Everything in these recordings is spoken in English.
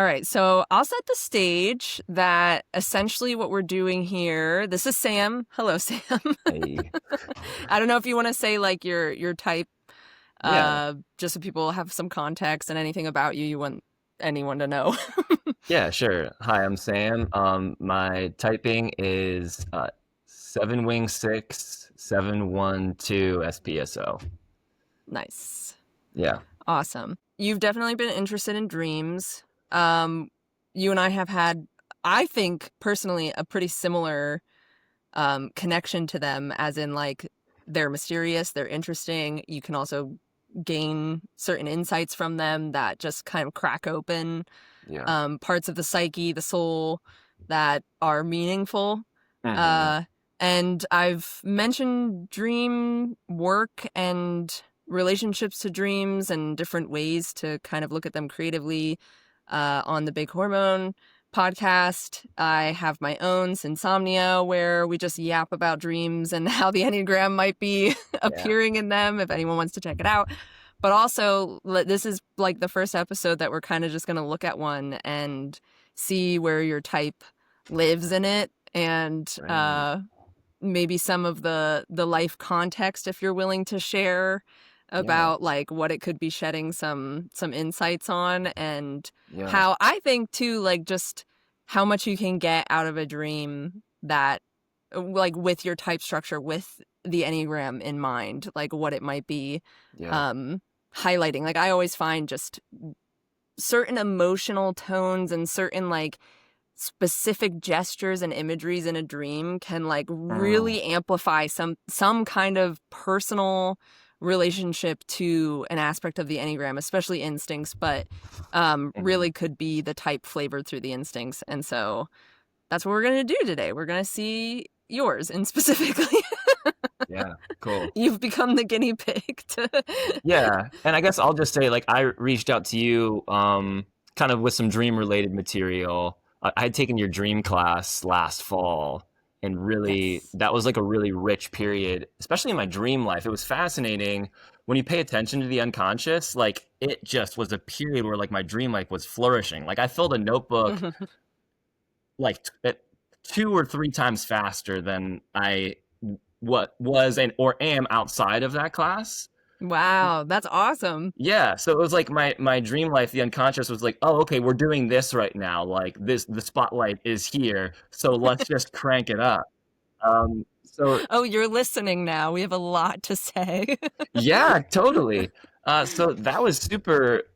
All right, so I'll set the stage that essentially what we're doing here, this is Sam. Hello, Sam. Hey. I don't know if you want to say like your type, Yeah. just so people have some context and anything about you want anyone to know. Yeah, sure. Hi, I'm Sam. My typing is 7 wing 6 712 SPSO. Nice. Yeah. Awesome. You've definitely been interested in dreams. Um, you and I have had, I think personally, a pretty similar connection to them, as in like they're mysterious, they're interesting. You can also gain certain insights from them that just kind of crack open Yeah. parts of the psyche, the soul that are meaningful. hmm Uh, and I've mentioned dream work and relationships to dreams and different ways to kind of look at them creatively on the Big Hormone podcast. I have my own Insomnia, where we just yap about dreams and how the Enneagram might be Yeah. appearing in them if anyone wants to check it out. But also, this is like the first episode that we're kind of just going to look at one and see where your type lives in it, and Right. maybe some of the life context, if you're willing to share Yeah. about like what it could be shedding some insights on, and Yeah. how I think too, like just how much you can get out of a dream that like with your type structure, with the Enneagram in mind, like what it might be Yeah. um highlighting. Like I always find just certain emotional tones and certain like specific gestures and imageries in a dream can like Mm. really amplify some kind of personal relationship to an aspect of the Enneagram, especially instincts, but hmm really could be the type flavored through the instincts. And so that's what we're going to do today. We're going to see yours, and specifically Yeah. Cool. you've become the guinea pig to Yeah. And I guess I'll just say, like, I reached out to you kind of with some dream related material. I had taken your dream class last fall, and really Yes. that was like a really rich period, especially in my dream life. It was fascinating when you pay attention to the unconscious. Like, it just was a period where like my dream life was flourishing. Like, I filled a notebook like 2 or 3 times faster than I what was and or am outside of that class. Wow, that's awesome. Yeah, so it was like my dream life, the unconscious was like, oh, okay, we're doing this right now. Like, the spotlight is here, so let's just crank it up. So Oh, you're listening now. We have a lot to say. yeah, totally. So that was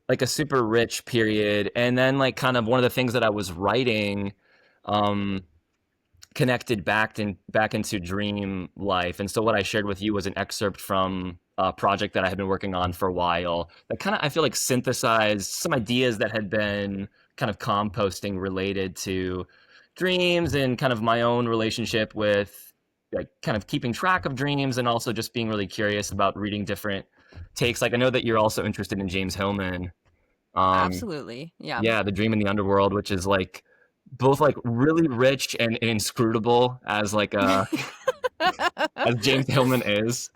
a super rich period, and then like kind of one of the things that I was writing, um, connected back into dream life. And so what I shared with you was an excerpt from a project that I had been working on for a while that kind of, I feel like, synthesized some ideas that had been kind of composting related to dreams and kind of my own relationship with like kind of keeping track of dreams, and also just being really curious about reading different takes. Like, I know that you're also interested in James Hillman. Um, Absolutely. Yeah. yeah, The Dream in the Underworld, which is like both like really rich and inscrutable as like as James Hillman is.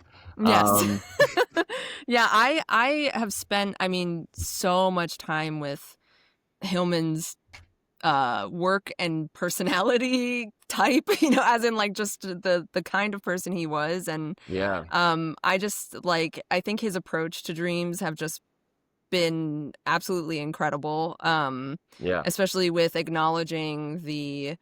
Yes. Um, Yeah, I have spent, I mean, so much time with Hillman's work and personality type, as in like just the kind of person he was. And yeah, I just like, I think his approach to dreams have just been absolutely incredible, yeah, especially with acknowledging the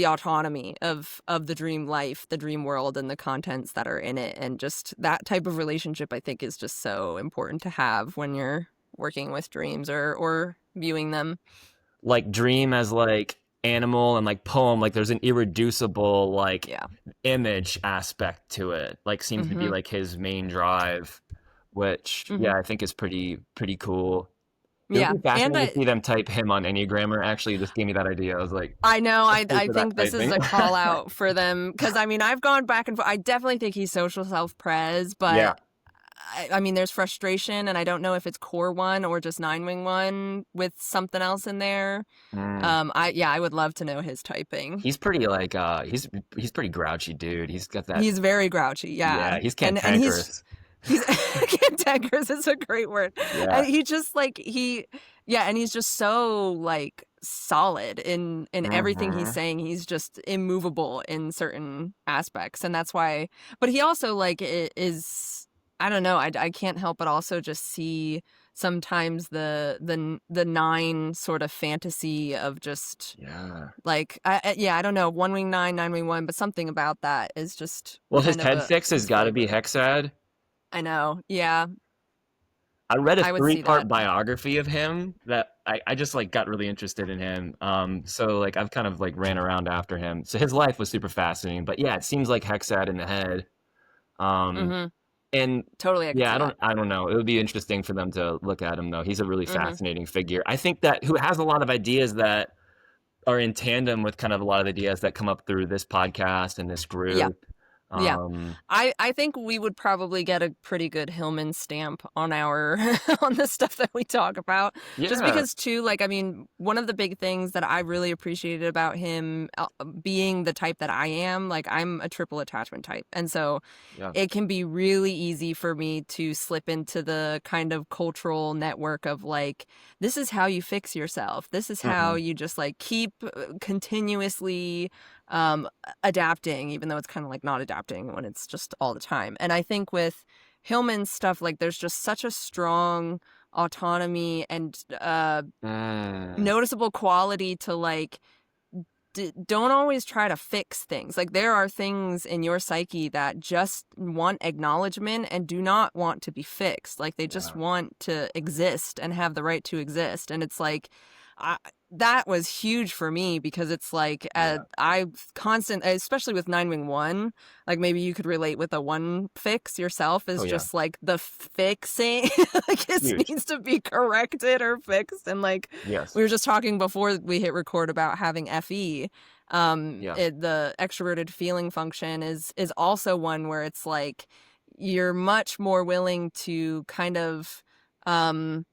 autonomy of the dream life, the dream world, and the contents that are in it. And just that type of relationship, I think, is just so important to have when you're working with dreams or viewing them. like dream as like animal and like poem. Like, there's an irreducible like Yeah. image aspect to it. Like, seems to be Mm-hmm. like his main drive, which Mm-hmm. yeah, I think is pretty cool. It would Yeah. be And fascinating to see them type him on Enneagrammer. Actually, this gave me that idea. I was like, I know, let's pay I for that think this is typing. a call out for them, because I mean, I've gone back and forth. I definitely think he's social self-pres, Yeah. but I mean, there's frustration, and I don't know if it's core one or just nine wing one with something else in there. Mm. I would love to know his typing. He's pretty like he's pretty grouchy dude. He's got that. He's very grouchy, yeah, Yeah, he's and he's cantankerous. he's cantankerous is a great word, Yeah. and he just like Yeah, and he's just so like solid in everything he's Mm-hmm. saying. He's just immovable in certain aspects, and that's why. But he also like is I don't know. I can't help but also just see sometimes the nine sort of fantasy of just Yeah. like yeah, I don't know, one wing nine, nine wing one, but something about that is just Well, his kind of head a fix has his got to be flavor. Hexad. I know. Yeah, I read a I would see that. three-part biography of him that I just like got really interested in him. So like I've kind of like ran around after him. So his life was super fascinating. But yeah, it seems like Hexad in the head. Um, Mm-hmm. and Totally, I could yeah, see that. I don't know. It would be interesting for them to look at him though. He's a really Mm-hmm. fascinating figure. I think that who has a lot of ideas that are in tandem with kind of a lot of the ideas that come up through this podcast and this Yeah. group. Yeah. Um, I think we would probably get a pretty good Hillman stamp on our on the stuff that we talk about. Just yeah, because too, like I mean, one of the big things that I really appreciated about him being the type that I am, like I'm a triple attachment type. And so yeah. it can be really easy for me to slip into the kind of cultural network of like, this is how you fix yourself. This is how Hmm. you just like keep continuously um, adapting, even though it's kind of like not adapting when it's just all the time. And I think with Hillman's stuff, like there's just such a strong autonomy and Mm, noticeable quality to like don't always try to fix things. Like there are things in your psyche that just want acknowledgement and do not want to be fixed. Like they just yeah, want to exist and have the right to exist. And it's like I, that was huge for me because it's like yeah. I constant, especially with Nine Wing One, like maybe you could relate with a one fix yourself Oh is yeah, just like the fixing, like it huge. needs to be corrected or fixed. And like Yes. we were just talking before we hit record about having FE. Yeah. The extroverted feeling function is also one where it's like you're much more willing to kind of um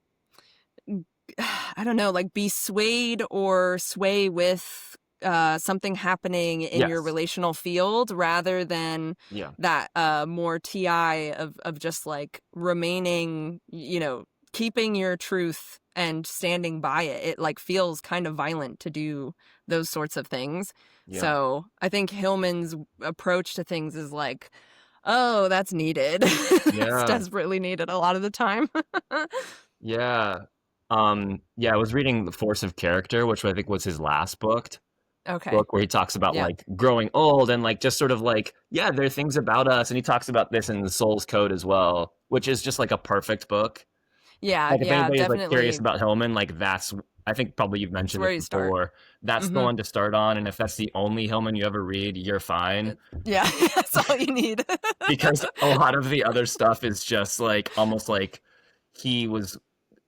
I don't know, like be swayed or sway with something happening in your Yes. relational field rather than Yeah. that more TI of just like remaining, you know, keeping your truth and standing by it. It like feels kind of violent to do those sorts of things. Yeah. So I think Hillman's approach to things is like, oh, that's needed. That's Yeah. desperately needed a lot of the time. Yeah. Yeah, I was reading The Force of Character, which I think was his last Okay. book where he talks about Yeah. like growing old and like just sort of like, yeah, there are things about us. And he talks about this in The Soul's Code as well, which is just like a perfect book. Yeah, Like if yeah, anybody's like curious definitely. about Hillman, like that's I think probably you've That's mentioned where this you start. before. That's the Mm-hmm. one to start on. And if that's the only Hillman you ever read, you're fine. Yeah, that's all you need. Because a lot of the other stuff is just like almost like he was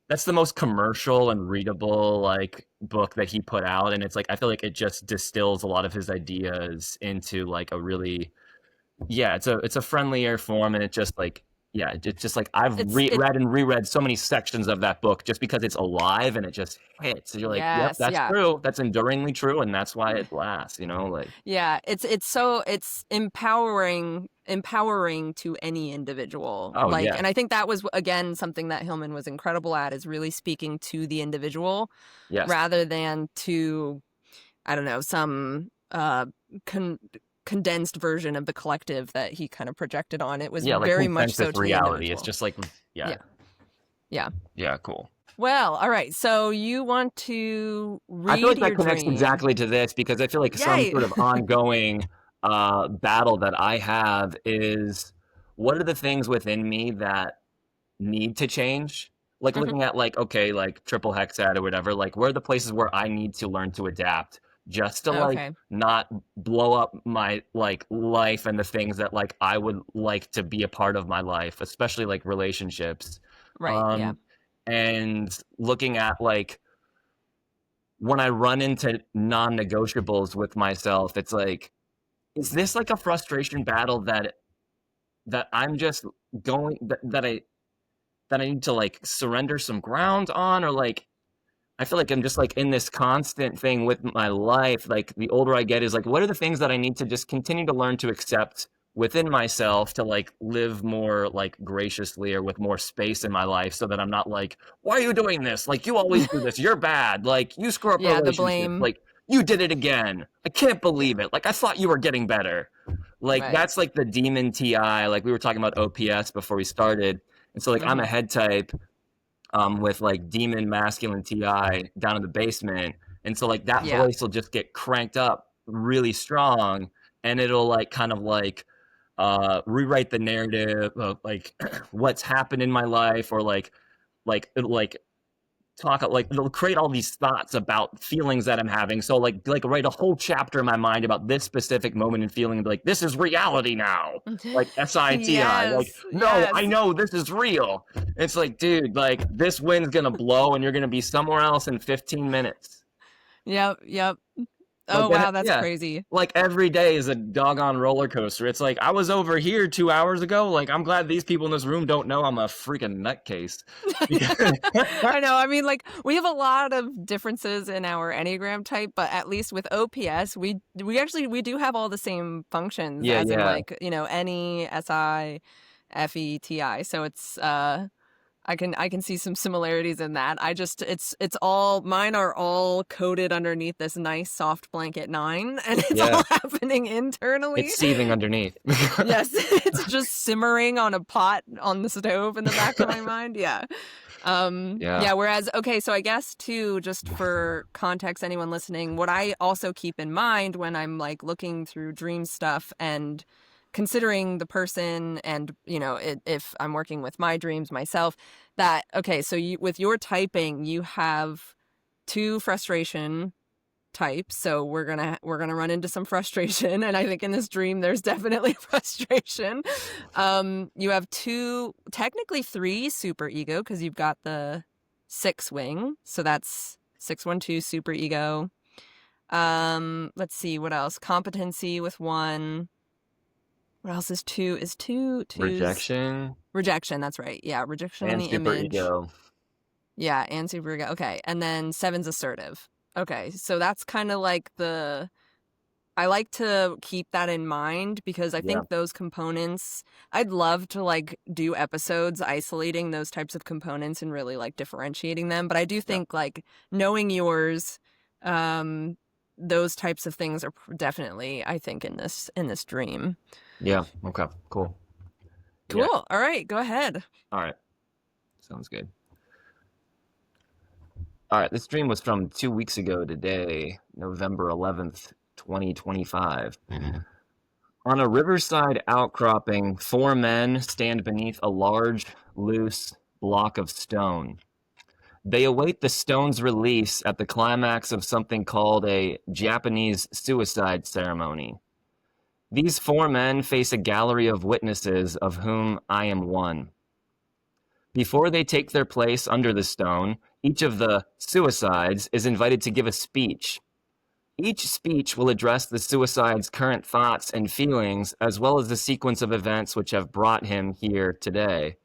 that's the most commercial and readable like book that he put out, and it's like I feel like it just distills a lot of his ideas into like a really yeah, it's a friendlier form, and it just like yeah, it's just like I've It's it. read and reread so many sections of that book just because it's alive and it just hits. So you're like, yep, Yes, that's yeah. true. That's enduringly true, and that's why it lasts. You know, like Yeah, it's so it's empowering to any individual. oh Like, yeah, and I think that was again something that Hillman was incredible at is really speaking to the individual yes, rather than to I don't know, some con condensed version of the collective that he kind of projected on. It was yeah, like very much so consensus to the reality. It's individual. just like yeah, Yeah. Yeah. yeah, cool. Well, all right. So you want to I feel read like that your connects dream. exactly to this because I feel like some Yay. sort of ongoing battle that I have is what are the things within me that need to change? Like Mhm. looking at like okay, like triple hexad or whatever. Like where are the places where I need to learn to adapt just to like Okay. not blow up my like life and the things that like I would like to be a part of my life, especially like relationships. Right. Yeah. Um, and looking at like when I run into non-negotiables with myself, it's like, is this like a frustration battle that I'm just going that I need to like surrender some ground on, or like I feel like I'm just like in this constant thing with my life. Like the older I get, is like, what are the things that I need to just continue to learn to accept within myself to like live more like graciously or with more space in my life so that I'm not like, why are you doing this? Like, you always do this. You're bad. Like, you screw up Yeah, the relationships. blame. Like, you did it again. I can't Yeah, believe it. Like, I thought you were getting better. Like, right. that's like the demon TI. Like, we were talking about OPS before we started. And so, like, I'm a Hmm. head type with like demon masculine TI down in the basement. And so like that Yeah. voice will just get cranked up really strong and it'll like kind of like rewrite the narrative of like what's happened in my life or like it'll like talk like it'll create all these thoughts about feelings that I'm having. So like write a whole chapter in my mind about this specific moment and feeling and be like, this is reality now. Like SITI. Like, Yes, no, I yes. know this is real. It's like, dude, like this wind's gonna blow and you're gonna be somewhere else in 15 minutes. Yep, yep. Like Oh, that, wow, that's yeah. crazy. Like every day is a doggone roller coaster. It's like I was over here 2 hours ago. Like I'm glad these people in this room don't know I'm a freaking nutcase. I know. I mean, like we have a lot of differences in our Enneagram type, but at least with OPS, we actually we do have all the same functions Yeah, as in yeah, like, NE, SI, FE, TI. So it's I can see some similarities in that. I just it's all mine are all coded underneath this nice soft blanket 9 and it's yeah. all happening internally. It's seething underneath. Yes, it's just simmering on a pot on the stove in the back of my mind. Yeah. Yeah. Yeah, whereas okay, so I guess too, just for context, anyone listening, what I also keep in mind when I'm like looking through dream stuff and considering the person and if I'm working with my dreams myself, that okay, so you with your typing, you have two frustration type, so we're gonna run into some frustration, and I think in this dream there's definitely frustration. You have two, technically three super ego because you've got the six wing, so that's 612 super ego. Let's see what else. Competency with one. What else is two? Is two's Rejection rejection? That's right. Yeah, rejection on and the super image. ego. Yeah, and super ego. Okay, and then seven's assertive. Okay, so that's kind of like I like to keep that in mind because I Yeah, think those components, I'd love to like do episodes isolating those types of components and really like differentiating them. But I do yeah, think like knowing yours, um, those types of things are definitely, I think, in this dream. yeah. Okay, cool. Yeah. Cool. All right, go ahead. All right. Sounds good. All right. This dream was from 2 weeks ago today, November 11th, 2025. On a riverside outcropping, four men stand beneath a large, loose block of stone. They await the stone's release at the climax of something called a Japanese suicide ceremony. These four men face a gallery of witnesses, of whom I am one. Before they take their place under the stone, each of the suicides is invited to give a speech. Each speech will address the suicide's current thoughts and feelings, as well as the sequence of events which have brought him here today.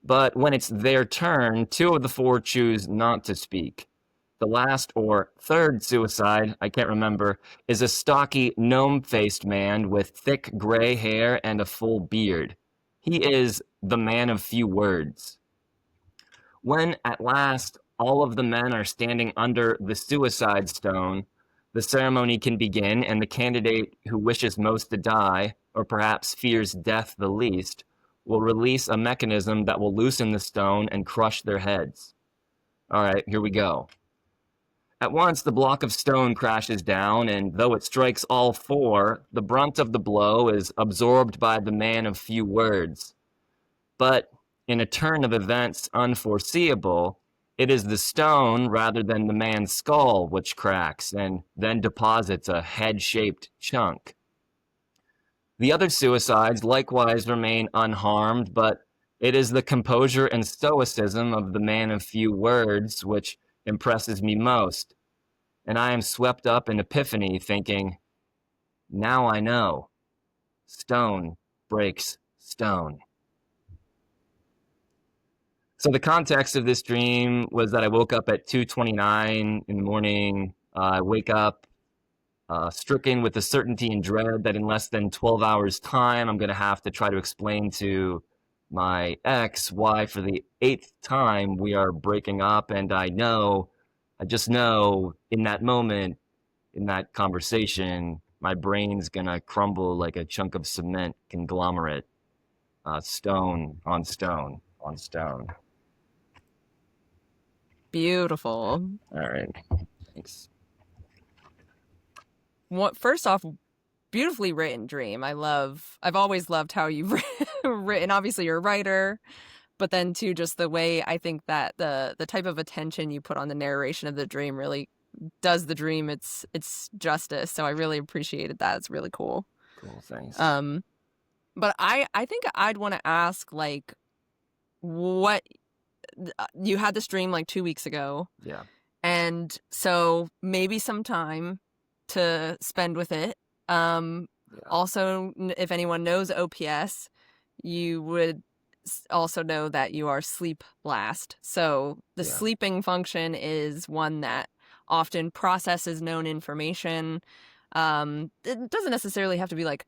But when it's their turn, two of the four choose not to speak. The last or third suicide, I can't remember, is a stocky, gnome-faced man with thick gray hair and a full beard. He is the man of few words. When, at last, all of the men are standing under the suicide stone, the ceremony can begin, and the candidate who wishes most to die, or perhaps fears death the least, will release a mechanism that will loosen the stone and crush their heads. All right, here we go. At once, the block of stone crashes down, and though it strikes all four, the brunt of the blow is absorbed by the man of few words. But in a turn of events unforeseeable, it is the stone rather than the man's skull which cracks and then deposits a head-shaped chunk. The other suicides likewise remain unharmed, but it is the composure and stoicism of the man of few words which impresses me most, and I am swept up in epiphany, thinking, now I know. Stone breaks stone. So the context of this dream was that I woke up at 2:29 in the morning. I wake up, stricken with the certainty and dread that in less than 12 hours time, I'm going to have to try to explain to my ex why for the 8th time we are breaking up. And I just know in that moment, in that conversation, my brain's going to crumble like a chunk of cement conglomerate, stone on stone on stone. Beautiful. All right. Thanks. First off, beautifully written dream. I've always loved how you've written. Obviously, you're a writer, but then too, just the way I think that the type of attention you put on the narration of the dream really does the dream its justice. So I really appreciated that. It's really cool. Cool. Thanks. But I think I'd want to ask, like, what you had this dream like 2 weeks ago. Yeah. And so maybe some time to spend with it. Also, if anyone knows OPS, you would also know that you are sleep last. So the sleeping function is one that often processes known information. It doesn't necessarily have to be like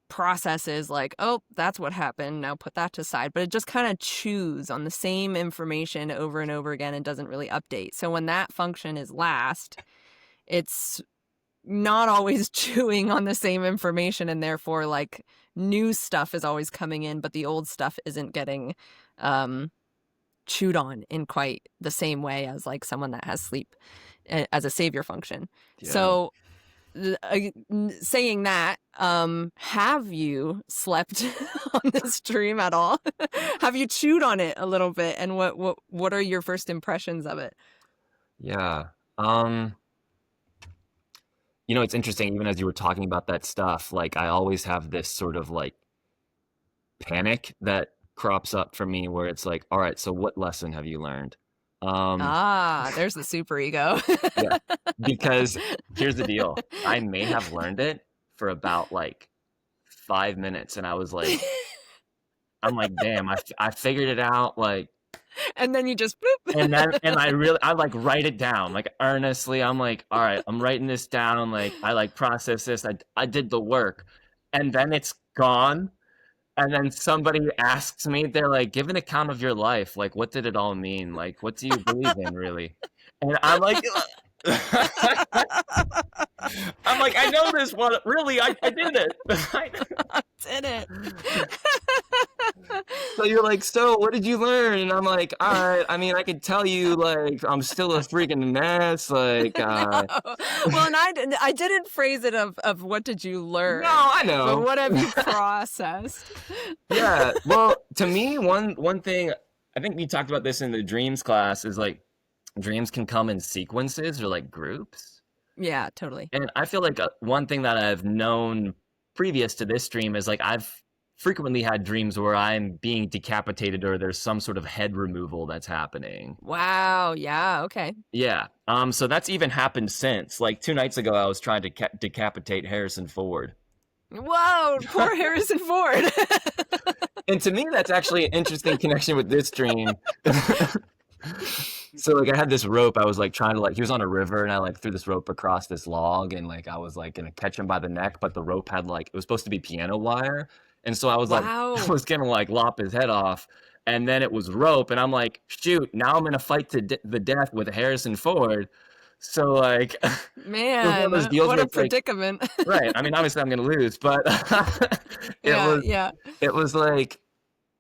processes like, oh, that's what happened, now put that to side, but it just kind of chews on the same information over and over again and doesn't really update. So when that function is last, it's not always chewing on the same information, and therefore like new stuff is always coming in, but the old stuff isn't getting chewed on in quite the same way as like someone that has sleep as a savior function. So saying that, have you slept on this dream at all? Have you chewed on it a little bit, and what are your first impressions of it? Yeah. It's interesting, even as you were talking about that stuff, like I always have this sort of like panic that crops up for me where it's like, all right, so what lesson have you learned? There's the super ego. Yeah, because here's the deal. I may have learned it for about like 5 minutes, and I'm like, damn, I figured it out, like, and then you just boop. and I like write it down, like earnestly. I'm like, all right, I'm writing this down, like I like process this. I did the work, and then it's gone. And then somebody asks me, they're like, give an account of your life. Like, what did it all mean? Like, what do you believe in, really? And I'm like, I know this one. Really, I did it. I did it. So you're like, so what did you learn? And I'm like, all right, I mean, I could tell you, like, I'm still a freaking mess. Like, no. Well, and I didn't phrase it of what did you learn? No, I know. But what have you processed? Yeah. Well, to me, one thing, I think we talked about this in the dreams class, is like dreams can come in sequences or like groups. Yeah, totally. And I feel like one thing that I've known previous to this dream is like I've frequently had dreams where I'm being decapitated or there's some sort of head removal that's happening. Wow. Yeah. Okay. Yeah. So that's even happened since. Like 2 nights ago, I was trying to decapitate Harrison Ford. Whoa, poor Harrison Ford. And to me, that's actually an interesting connection with this dream. So like I had this rope, I was like trying to, like, he was on a river and I like threw this rope across this log and like I was like gonna catch him by the neck, but the rope had like, it was supposed to be piano wire. And so I was like, I was gonna like lop his head off, and then it was rope, and I'm like, shoot, now I'm gonna fight to the death with Harrison Ford. So like, man, what a predicament. Like, right. I mean, obviously I'm gonna lose, but it was like,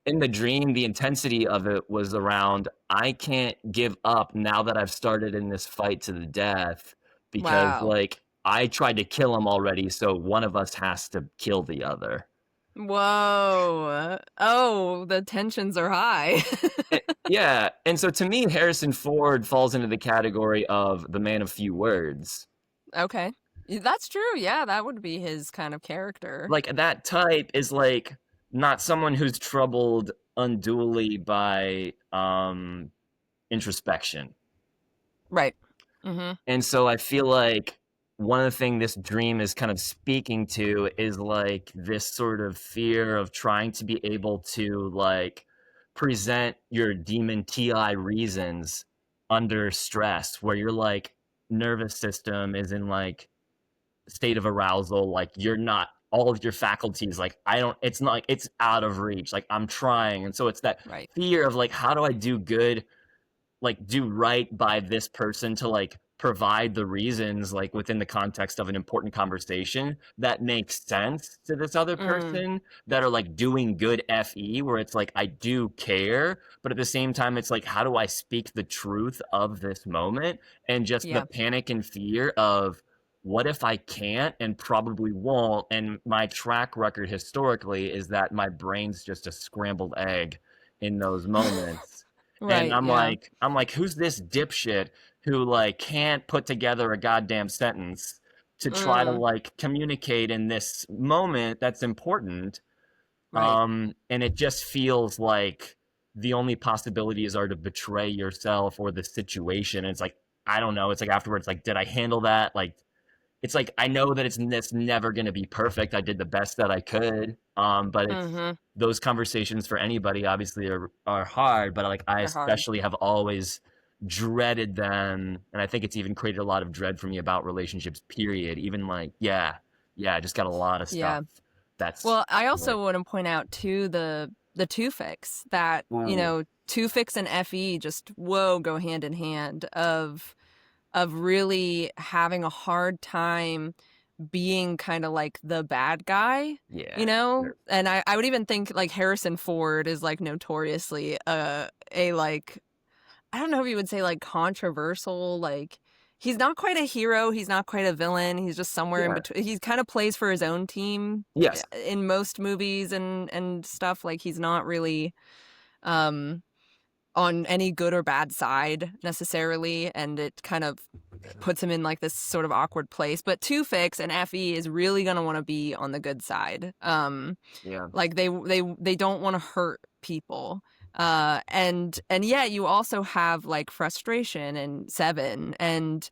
in the dream, the intensity of it was around, I can't give up now that I've started in this fight to the death, because like I tried to kill him already, so one of us has to kill the other. Whoa. Oh, the tensions are high. Yeah. And so to me, Harrison Ford falls into the category of the man of few words. Okay. That's true. Yeah, that would be his kind of character. Like that type is like not someone who's troubled unduly by introspection. Right. Mm-hmm. And so I feel like one of the things this dream is kind of speaking to is like this sort of fear of trying to be able to like present your demon TI reasons under stress, where your like nervous system is in like state of arousal, like you're not, all of your faculties, like I don't, it's not like it's out of reach, like I'm trying. And so it's that Right. fear of like, how do I do good, like do right by this person to like provide the reasons, like within the context of an important conversation that makes sense to this other Mm, person, that are like doing good fe, where it's like I do care, but at the same time it's like, how do I speak the truth of this moment, and just the yeah. panic and fear of what if I can't and probably won't. And my track record historically is that my brain's just a scrambled egg in those moments. And Right. Yeah. I'm like, who's this dipshit who like can't put together a goddamn sentence to try to Mm, like communicate in this moment that's important? right. And it just feels like the only possibilities are to betray yourself or the situation. And it's like, I don't know. It's like afterwards, like, did I handle that? Like, it's like I know that it's never going to be perfect. I did the best that I could. But it's Mm-hmm. those conversations for anybody obviously are hard. But like I They're hard. especially have always dreaded them, and I think it's even created a lot of dread for me about relationships. Period. Even like yeah, I just got a lot of stuff Yeah. that's Well, I like, also want to point out too the two fix that, ooh, two fix and FE just whoa go hand in hand of really having a hard time being kind of like the bad guy, yeah, sure. And I would even think like Harrison Ford is like notoriously a like, I don't know if you would say like controversial, like he's not quite a hero, he's not quite a villain, he's just somewhere in Yeah, between. He kind of plays for his own team yes, in most movies and stuff. Like he's not really um on any good or bad side necessarily, and it kind of puts him in like this sort of awkward place. But Two Fix and FE is really gonna want to be on the good side. yeah. Like they don't want to hurt people. And yet you also have like frustration and Seven, and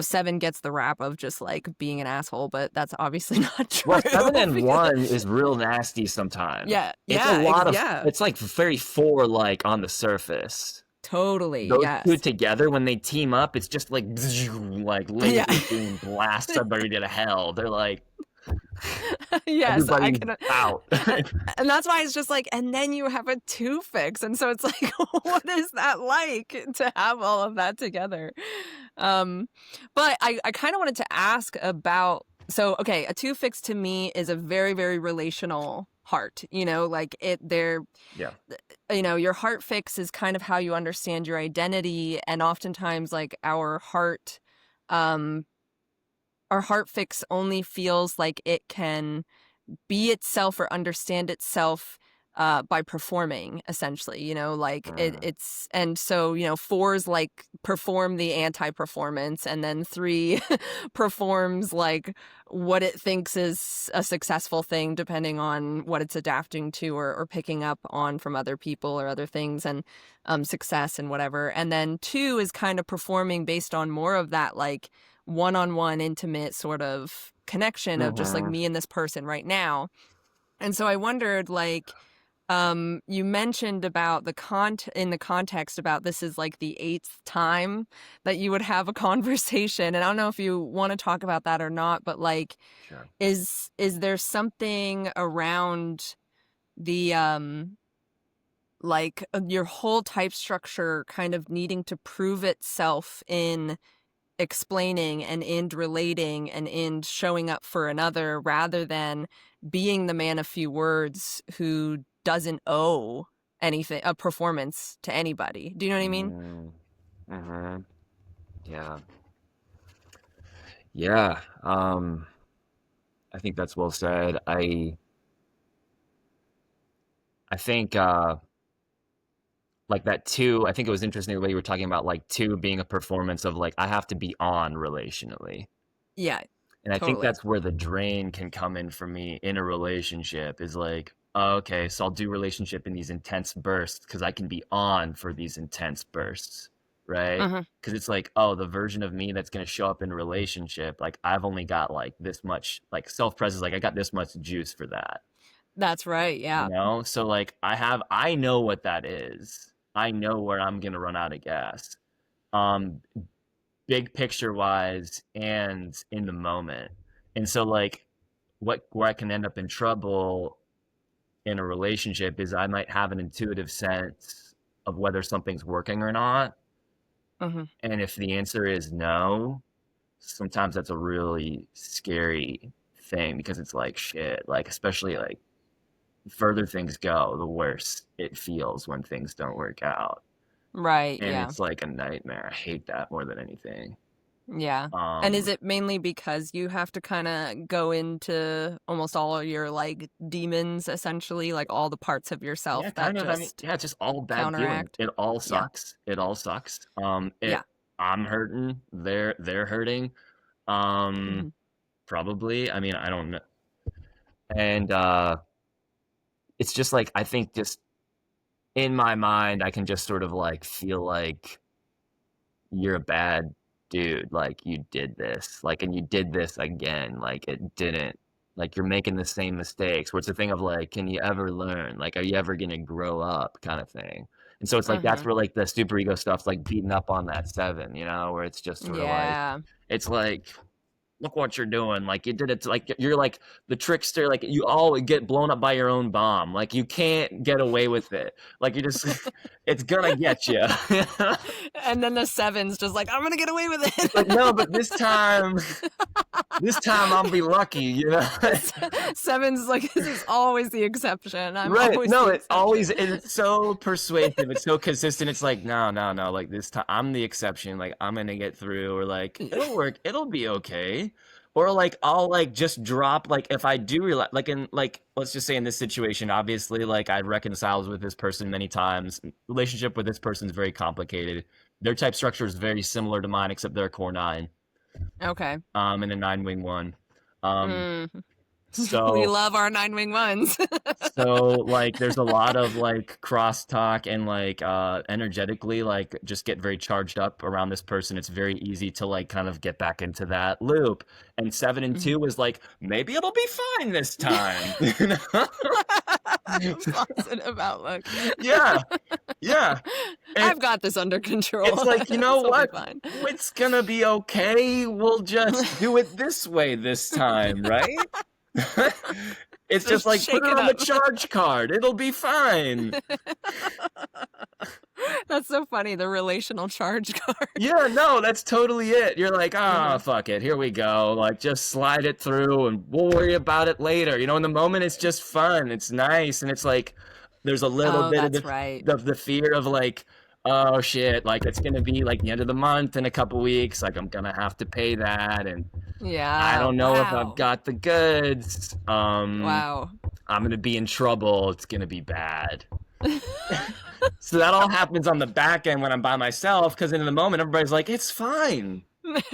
Seven gets the rap of just like being an asshole, but that's obviously not Well, true. 7 and 1 is real nasty sometimes. Yeah, It's a yeah, lot of, yeah, it's like very four like on the surface. totally, Those two yes. together, when they team up, it's just like like Yeah. laser beam blasts everybody to hell. They're like Yes, I everybody's can. out. And that's why it's just like, and then you have a Two Fix, and so it's like, what is that like to have all of that together? Um, but I kind of wanted to ask about, so okay, a Two Fix to me is a very, very relational heart. Like Yeah. your heart fix is kind of how you understand your identity, and oftentimes like um, our heart fix only feels like it can be itself or understand itself by performing, essentially. Like Mm, it's, and so fours like perform the anti-performance, and then three performs like what it thinks is a successful thing, depending on what it's adapting to or picking up on from other people or other things, and success and whatever. And then two is kind of performing based on more of that like one-on-one intimate sort of connection of just like mm-hmm. me and this person right now. And so I wondered, like, you mentioned about in the context about this is like the eighth time that you would have a conversation. And I don't know if you want to talk about that or not, but like, Sure. is there something around the like your whole type structure kind of needing to prove itself in explaining and in relating and in showing up for another, rather than being the man of few words who doesn't owe anything, a performance to anybody? Do you know what I mean? Mm-hmm. Yeah. Yeah. I think that's well said. I think like that too. I think it was interesting the way you were talking about like two being a performance of like I have to be on relationally. Yeah, And I think totally. that's where the drain can come in for me in a relationship, is like, oh, okay, so I'll do relationship in these intense bursts because I can be on for these intense bursts, right? Hmm. Because it's like, oh, the version of me that's going to show up in a relationship, like I've only got like this much, like self presence, like I got this much juice for that, That's right. you Yeah. know? So like I know what that is. I know where I'm going to run out of gas. Um, Big picture wise and in the moment. And so like where I can end up in trouble in a relationship is I might have an intuitive sense of whether something's working or not. Hmm. And if the answer is no, sometimes that's a really scary thing because it's like shit, like especially like the further things go, the worse it feels when things don't work out. Right. And Yeah. it's like a nightmare. I hate that more than anything. Yeah. And is Um it mainly because you have to kind of go into almost all your like demons, essentially, like all the parts of yeah, yourself that kind of. I mean, just yeah, it's just all bad feelings. counteract? It all Yeah. sucks. It all sucks. Yeah. I'm hurting. They're hurting. Um Hmm. Probably. I mean, I don't know. And it's just like I think just in my mind I can just sort of like feel like you're a bad dude, like you did this, like, and you did this again, like it didn't, like you're making the same mistakes. Where it's a thing of like, can you ever learn? Like, are you ever gonna grow up, kind of thing. And so it's like that's Hmm. where like the super ego stuff's like beating up on that seven, you know, where it's just sort of like, Yeah. it's like look what you're doing. Like you did it to, like you're like the trickster. Like you always get blown up by your own bomb. Like you can't get away with it. Like you just, it's gonna get you. And then the seven's just like, I'm gonna get away with It's like it. no, but this time I'll be lucky. You know. Seven's like, this is always the exception. I'm Right. always No, the it always, exception. and it's so persuasive. It's so consistent. It's like, no, no, no. Like this time, I'm the exception. Like I'm gonna get through, or like it'll work. It'll be okay. Or like I'll like just drop. Like if I do realize, like in like let's just say in this situation, obviously, like I've reconciled with this person many times. Relationship with this person is very complicated. Their type structure is very similar to mine, except they're a core nine, Okay. and a nine wing one. Um, Mm. We so love our nine wing ones. So like there's a lot of like crosstalk and like energetically like just get very charged up around this person. It's very easy to like kind of get back into that loop. And seven and Mhm. two is like maybe it'll be fine this time. You know? Positive outlook. Yeah, yeah. And I've got this under it's control. like, you know This will be what? fine. It's gonna be okay. We'll just do it this way this time, right? It's just Just like put shake it it on the up. charge card. It'll be fine. That's so funny. The relational charge card. Yeah, no, that's totally it. You're like, ah, Hmm. fuck it. Here we go. Like, just slide it through and we'll worry about it later. You know, in the moment, it's just fun. It's nice. And it's like, there's a little Oh, bit of that's right. the fear of like, oh shit, like it's going to be like the end of the month in a couple weeks. Like, I'm going to have to pay that. And I Yeah. don't know if I've Wow. got the goods. Wow. I'm going to be in trouble. It's going to be bad. So that all happens on the back end when I'm by myself because in the moment everybody's like, it's fine. It's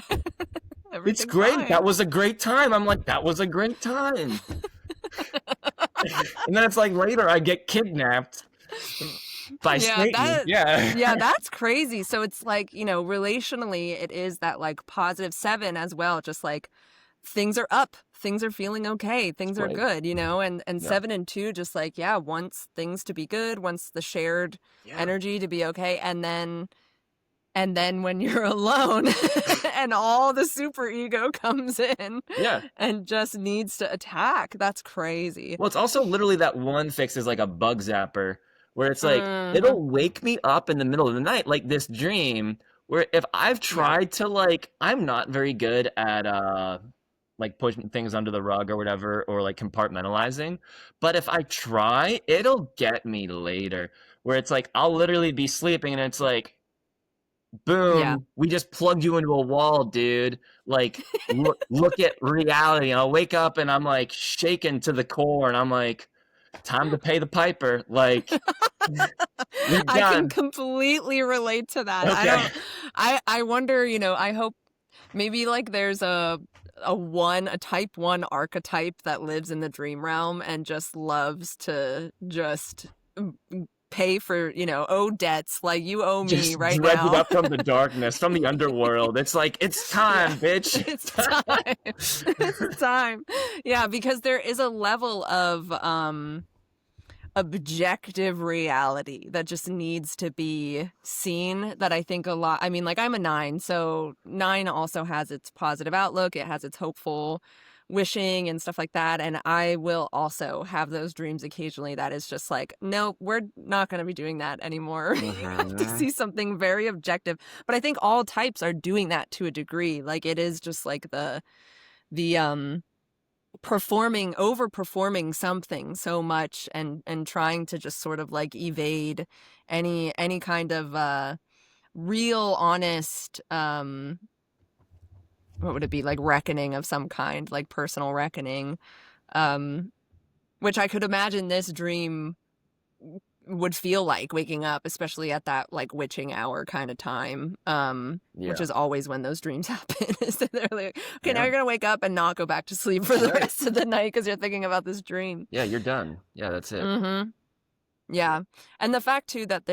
Everything's great. That fine. was a great time. I'm like, that was a great time. And then it's like later I get kidnapped by Yeah, Satan. yeah, Yeah. that's crazy. So it's like, relationally, it is that like positive seven as well. Just like things are up, things are feeling okay, things are Right. good, and Yeah. seven and two just like, yeah, wants things to be good, wants the shared Yeah. energy to be okay, and then when you're alone and all the super ego comes in Yeah. and just needs to attack, that's crazy. Well, it's also literally that one fix is like a bug zapper where it's like, Hmm. it'll wake me up in the middle of the night, like this dream where if I've Yeah. tried to like, I'm not very good at, like pushing things under the rug or whatever, or like compartmentalizing. But if I try, it'll get me later. Where it's like I'll literally be sleeping and it's like, Yeah. boom, we just plugged you into a wall, dude. Like look at reality. And I'll wake up and I'm like shaken to the core and I'm like, time to pay the piper. Like you're I can done. completely relate to that. I Okay. don't I wonder, I hope maybe like there's a type 1 archetype that lives in the dream realm and just loves to just pay for, owe debts like you owe me Just right dredge it now. up from the darkness, from the underworld. It's like, it's Yeah. time, bitch. It's It's time. time. It's time. Yeah, because there is a level of objective reality that just needs to be seen that I think a lot. I mean, like I'm a nine, so nine also has its positive outlook, it has its hopeful wishing and stuff like that. And I will also have those dreams occasionally that is just like, nope, we're not going to be doing that anymore. You have to Mm-hmm. see something very objective. But I think all types are doing that to a degree. Like it is just like the overperforming something so much and trying to just sort of like evade any kind of real honest what would it be, like reckoning of some kind, like personal reckoning, um which I could imagine this dream would feel like waking up, especially at that like witching hour kind of time, which Yeah. is always when those dreams happen. Is that they're like, okay, now Yeah. you're gonna wake up and not go back to sleep for the Right. rest of the night because you're thinking about this dream. Yeah, you're done. Yeah, that's it. Mm-hmm. Yeah. And the fact too that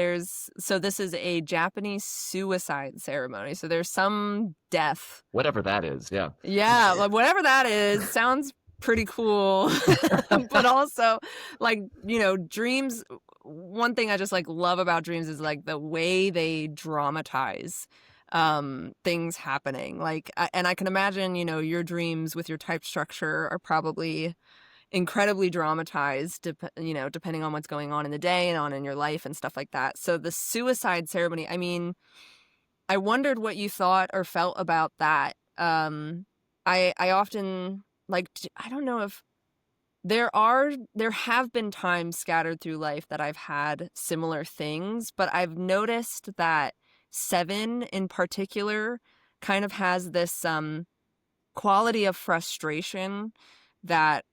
so this is a Japanese suicide ceremony. So there's some death. Whatever that is. Yeah. Yeah, like whatever that is, sounds pretty cool. But also like, dreams, one thing I just like love about dreams is like the way they dramatize things happening. Like and I can imagine, your dreams with your type structure are probably incredibly dramatized, depending on what's going on in the day and on in your life and stuff like that. So the suicide ceremony, I mean, I wondered what you thought or felt about that. I often like, I don't know if there have been times scattered through life that I've had similar things, but I've noticed that 7 in particular kind of has this quality of frustration that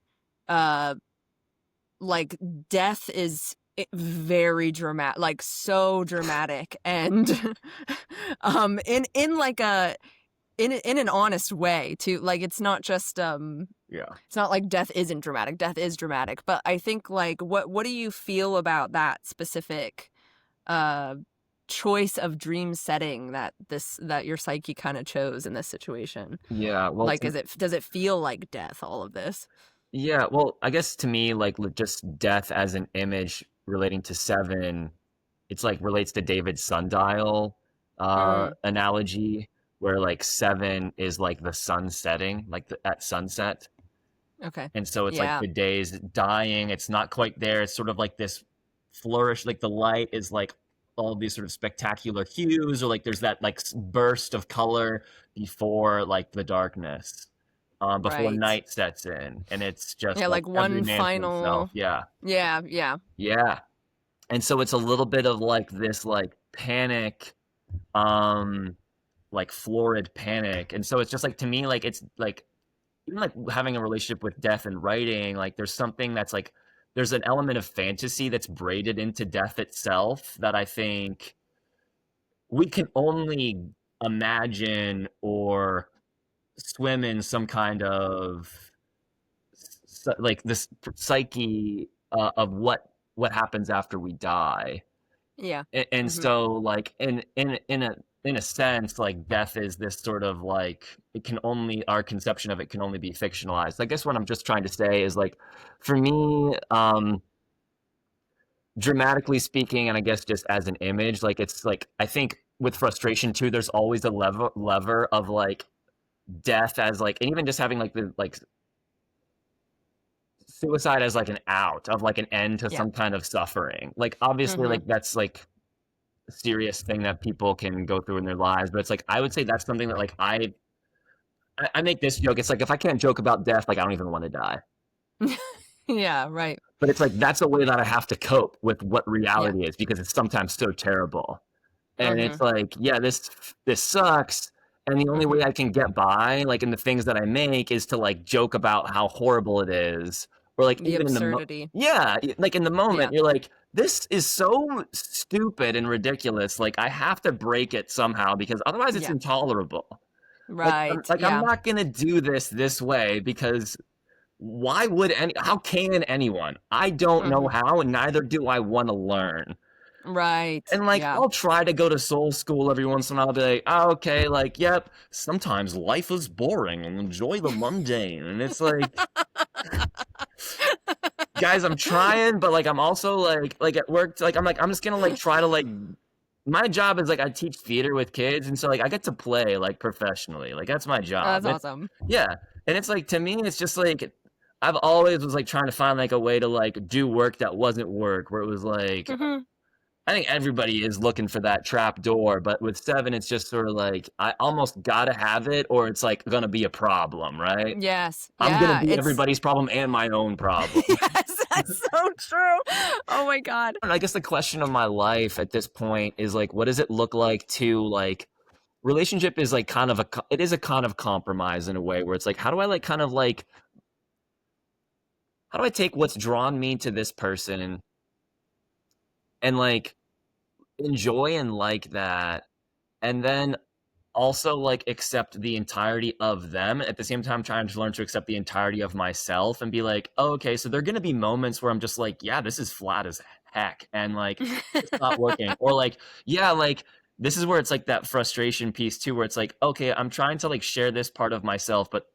like death is very dramatic, like so dramatic, and in like in an honest way too. Like it's not just Yeah. it's not like death isn't dramatic. Death is dramatic, but I think like what do you feel about that specific uh choice of dream setting that your psyche kind of chose in this situation? Yeah. Well, Like does it feel like death, all of this? yeah. Well, I guess to me, like just death as an image relating to 7, it's like relates to David's sundial Mm, analogy, where like 7 is like the sun setting, like at sunset. okay. And so it's like Yeah. the day's dying. It's not quite there. It's sort of like this flourish, like the light is like all these sort of spectacular hues, or like there's that like burst of color before like the darkness, before Right. night sets in. And it's just Yeah, like like every one man for himself. final. Yeah. Yeah, yeah. Yeah. And so it's a little bit of like this like panic, um, like florid panic. And so it's just like to me, like it's like even like having a relationship with death and writing, like there's something that's like there's an element of fantasy that's braided into death itself that I think we can only imagine or swim in some kind of like this psyche of what happens after we die. Yeah. And Mhm. so like in a sense, like death is this sort of like it can only our conception of it can only be fictionalized. I guess what I'm just trying to say is like for me, dramatically speaking, and I guess just as an image, like it's like I think with frustration too, there's always a lever of like death as like, and even just having like the like suicide as like an out of like an end to Yeah. some kind of suffering. Like obviously, Mhm. like that's like serious thing that people can go through in their lives, but it's like I would say that's something that like I make this joke. It's like if I can't joke about death, like I don't even want to die. Yeah, right. But it's like that's a way that I have to cope with what Yeah. reality is because it's sometimes so terrible. And it's Mhm. like, yeah, this sucks. And the only way Mhm. I can get by, like in the things that I make, is to like joke about how horrible it is, or like The even in absurdity. yeah, like in the Yeah. moment, you're like, this is so stupid and ridiculous. Like I have to break it somehow because otherwise it's Yeah. intolerable. Right. Like I'm Yeah. not gonna do this way because why would how can anyone? I don't know Mhm. how, and neither do I want to learn. Right. And like Yeah. I'll try to go to soul school every once in a while. I'll be like, oh, okay, like, yep. Sometimes life is boring and enjoy the mundane. And it's like, guys, I'm trying, but like I'm also like at work, like I'm just gonna like try to like my job is, like, I teach theater with kids, and so, like, I get to play, like, professionally, like, that's my Oh, job, that's awesome. yeah, and it's, like, to me, it's just, like, I've always was, like, trying to find, like, a way to, like, do work that wasn't work, where it was, like, Hmm. I think everybody is looking for that trap door, but with 7, it's just sorta like, I almost gotta have it or it's, like, gonna be a problem, right? Yes. I'm gonna Yeah. be It's everybody's problem and my own problem. yes, that's so true. Oh my God. And I guess the question of my life at this point is, like, what does it look like to, like relationship is, like, kind of it is a kind of compromise in a way where it's, like, how do I, like, kind of, like how do I take what's drawn me to this person and, like, enjoy and like that, and then also, like, accept the entirety of them, at the same time trying to learn to accept the entirety of myself and be like, "Oh, okay, so there're gonna be moments where I'm just like, yeah, this is flat as heck, and, like, it's not working." Or, like, yeah, like, this is where it's, like, that frustration piece too, where it's like, "Okay, I'm trying to, like, share this part of myself, but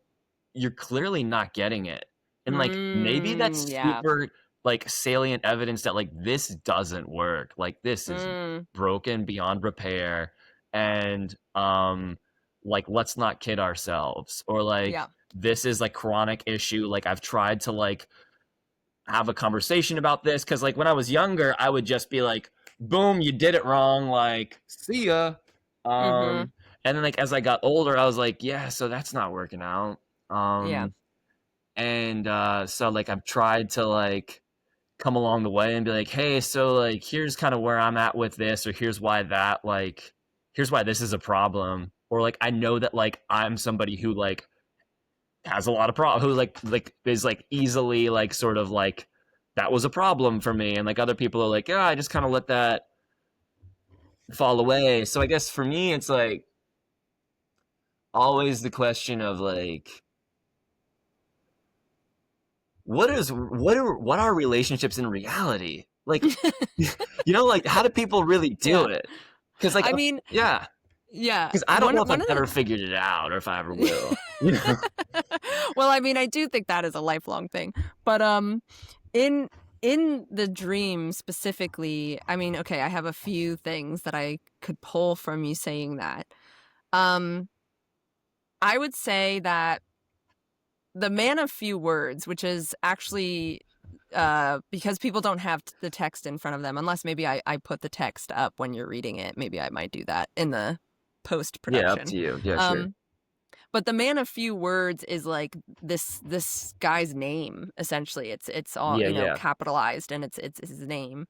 you're clearly not getting it." And, like, maybe Mm, that's yeah. super, like, salient evidence that, like, this doesn't work, like, this is Mm, broken beyond repair, and, like, let's not kid ourselves, or, like, yeah. this is, like, chronic issue, like, I've tried to, like, have a conversation about this because, like, when I was younger, I would just be like, "Boom, you did it wrong, like, see ya." Mhm. And then, like, as I got older, I was like, "Yeah, so that's not working out." Yeah. Um and, so, like, I've tried to, like, come along the way and be like, "Hey, so, like, here's kinda where I'm at with this, or here's why that, like here's why this is a problem." Or, like, I know that, like, I'm somebody who, like, has a lot of who, like, is, like, easily, like, sort of, like, "That was a problem for me," and, like, other people are like, "Yeah, I just kinda let that fall away." So I guess for me, it's, like, always the question of, like what are relationships in reality? Like, like, how do people really do Yeah. it? Because like, I mean, yeah, yeah. because I don't know if One I've of ever the figured it out or if I ever will, you know? well, I mean, I do think that is a lifelong thing. But in the dream specifically, I mean, okay, I have a few things that I could pull from you saying that. Um I would say that the man of few words, which is actually because people don't have the text in front of them, unless maybe I put the text up when you're reading it. Maybe I might do that in the post Yeah, up production. to you. Yeah, sure. Um, but the man of few words is like this guy's name essentially. It's all Yeah, yeah. capitalized and it's his name.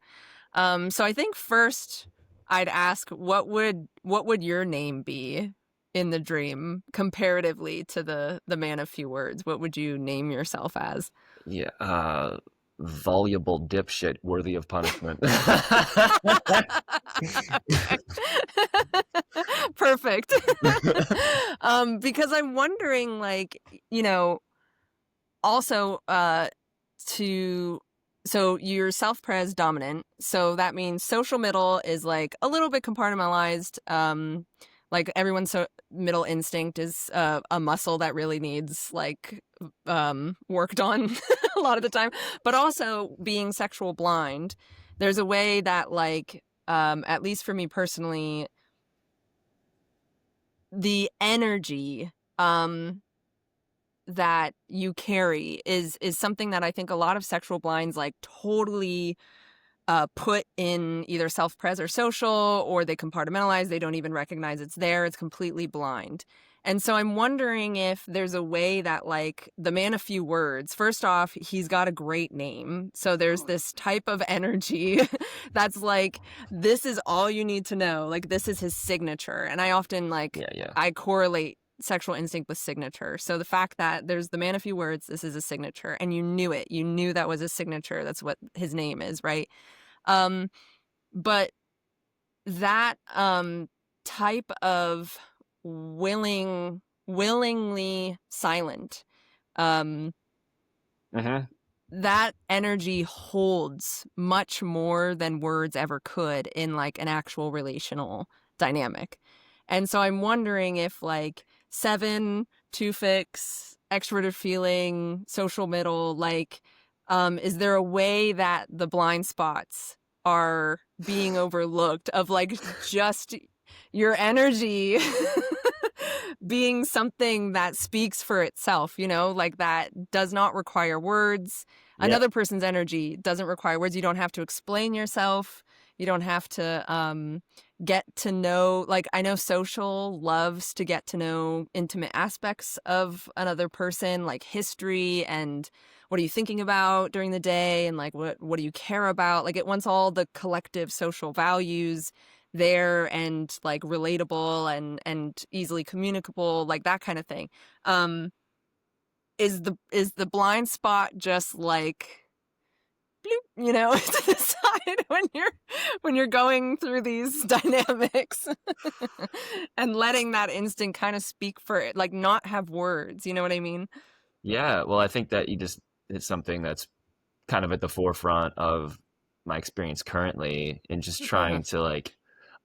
So I think first I'd ask what would your name be in the dream comparatively to the man of few words? What would you name yourself as? Yeah, voluble dipshit worthy of punishment. Okay. Perfect. Because I'm wondering, like, also, to so you're self-pres dominant, so that means social middle is, like, a little bit compartmentalized, like, everyone's middle instinct is, a muscle that really needs, like, worked on a lot of the time, but also being sexual blind, there's a way that, like, at least for me personally, the energy, that you carry is something that I think a lot of sexual blinds like totally put in either self-pres or social, or they compartmentalize. They don't even recognize it's there. It's completely blind. And so I'm wondering if there's a way that, like, the man of few words, first off, he's got a great name. So there's this type of energy that's like, this is all you need to know. Like, this is his signature. And I often, like, Yeah, yeah. I correlate sexual instinct with signature. So the fact that there's the man of few words, this is a signature, and you knew it. You knew that was a signature. That's what his name is, right? Um, but that type of willingly silent, um, Mhm. that energy holds much more than words ever could in like an actual relational dynamic. And so I'm wondering if like 7, 2 fix, extroverted feeling, social middle, like, is there a way that the blind spots are being overlooked, of like just your energy being something that speaks for itself, you know, like that does not require words. Yeah. Another person's energy doesn't require words. You don't have to explain yourself. You don't have to get to know, like, I know social loves to get to know intimate aspects of another person, like history and what are you thinking about during the day, and like what do you care about? Like, it wants all the collective social values there, and like relatable and easily communicable, like that kind of thing. Um, is the blind spot just like bloop, you know, to the side when you're going through these dynamics and letting that instinct kind of speak for it, like not have words, you know what I mean? Yeah. Well, I think that you just it's something that's kind of at the forefront of my experience currently and just Uh-huh. trying to like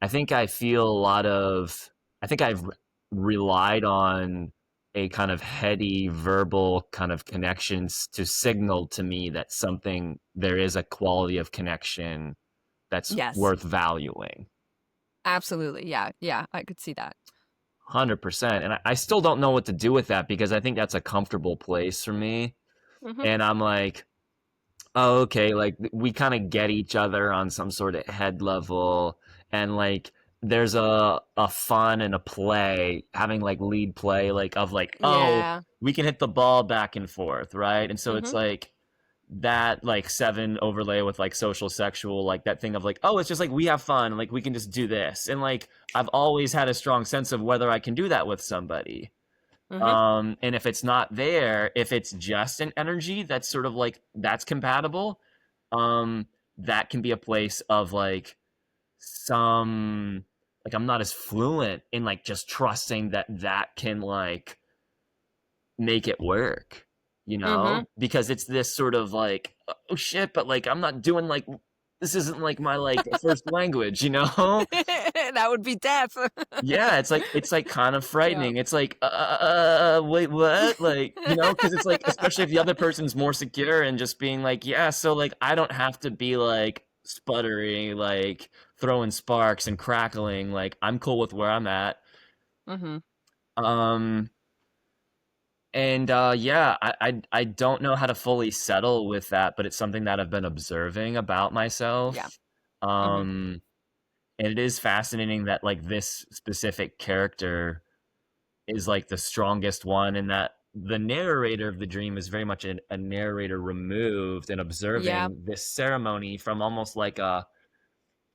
I think I feel a lot of I think I've relied on a kind of heady verbal kind of connections to signal to me that something there is a quality of connection that's Yes, worth valuing. absolutely. Yeah, yeah, I could see that. 100%. And I still don't know what to do with that because I think that's a comfortable place for me. Hmm. And I'm like, oh, okay, like we kind of get each other on some sort of head level, and like there's a fun and a play having like lead play like of like, oh, Yeah. we can hit the ball back and forth, right? And so it's Hmm. like that like seven overlay with like social sexual like that thing of like, oh, it's just like we have fun, like we can just do this. And like I've always had a strong sense of whether I can do that with somebody. Hmm. And if it's not there, if it's just an energy that's sort of like that's compatible, um, that can be a place of like some like I'm not as fluent in like just trusting that that can like make it work, you Hmm. know? Because it's this sort of like, oh shit, but like I'm not doing like this isn't like my like first language, you know? That would be death. Yeah, it's like kind of Yeah. frightening. It's like, wait, what? Like, you know, because it's like, especially if the other person's more secure and just being like, yeah, so like, I don't have to be like sputtering, like throwing sparks and crackling. Like, I'm cool with where I'm at. Hmm. Um, and yeah, I don't know how to fully settle with that, but it's something that I've been observing about Yeah. myself. Hmm. Um, and it is fascinating that like this specific character is like the strongest one, and that the narrator of the dream is very much a narrator removed and Yeah. observing this ceremony from almost like a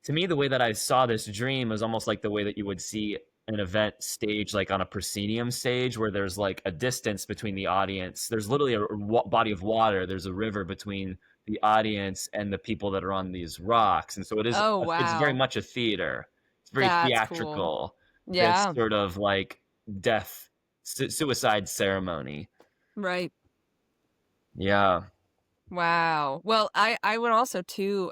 to me the way that I saw this dream was almost like the way that you would see an event stage like on a proscenium stage where there's like a distance between the audience, there's literally a body of water, there's a river between the audience and the people that are on these rocks, and so Oh, it's very wow. much a theater, it's very That's cool. theatrical, this Yeah. sort of like death suicide ceremony. Right. Yeah. Wow. Well, I would also too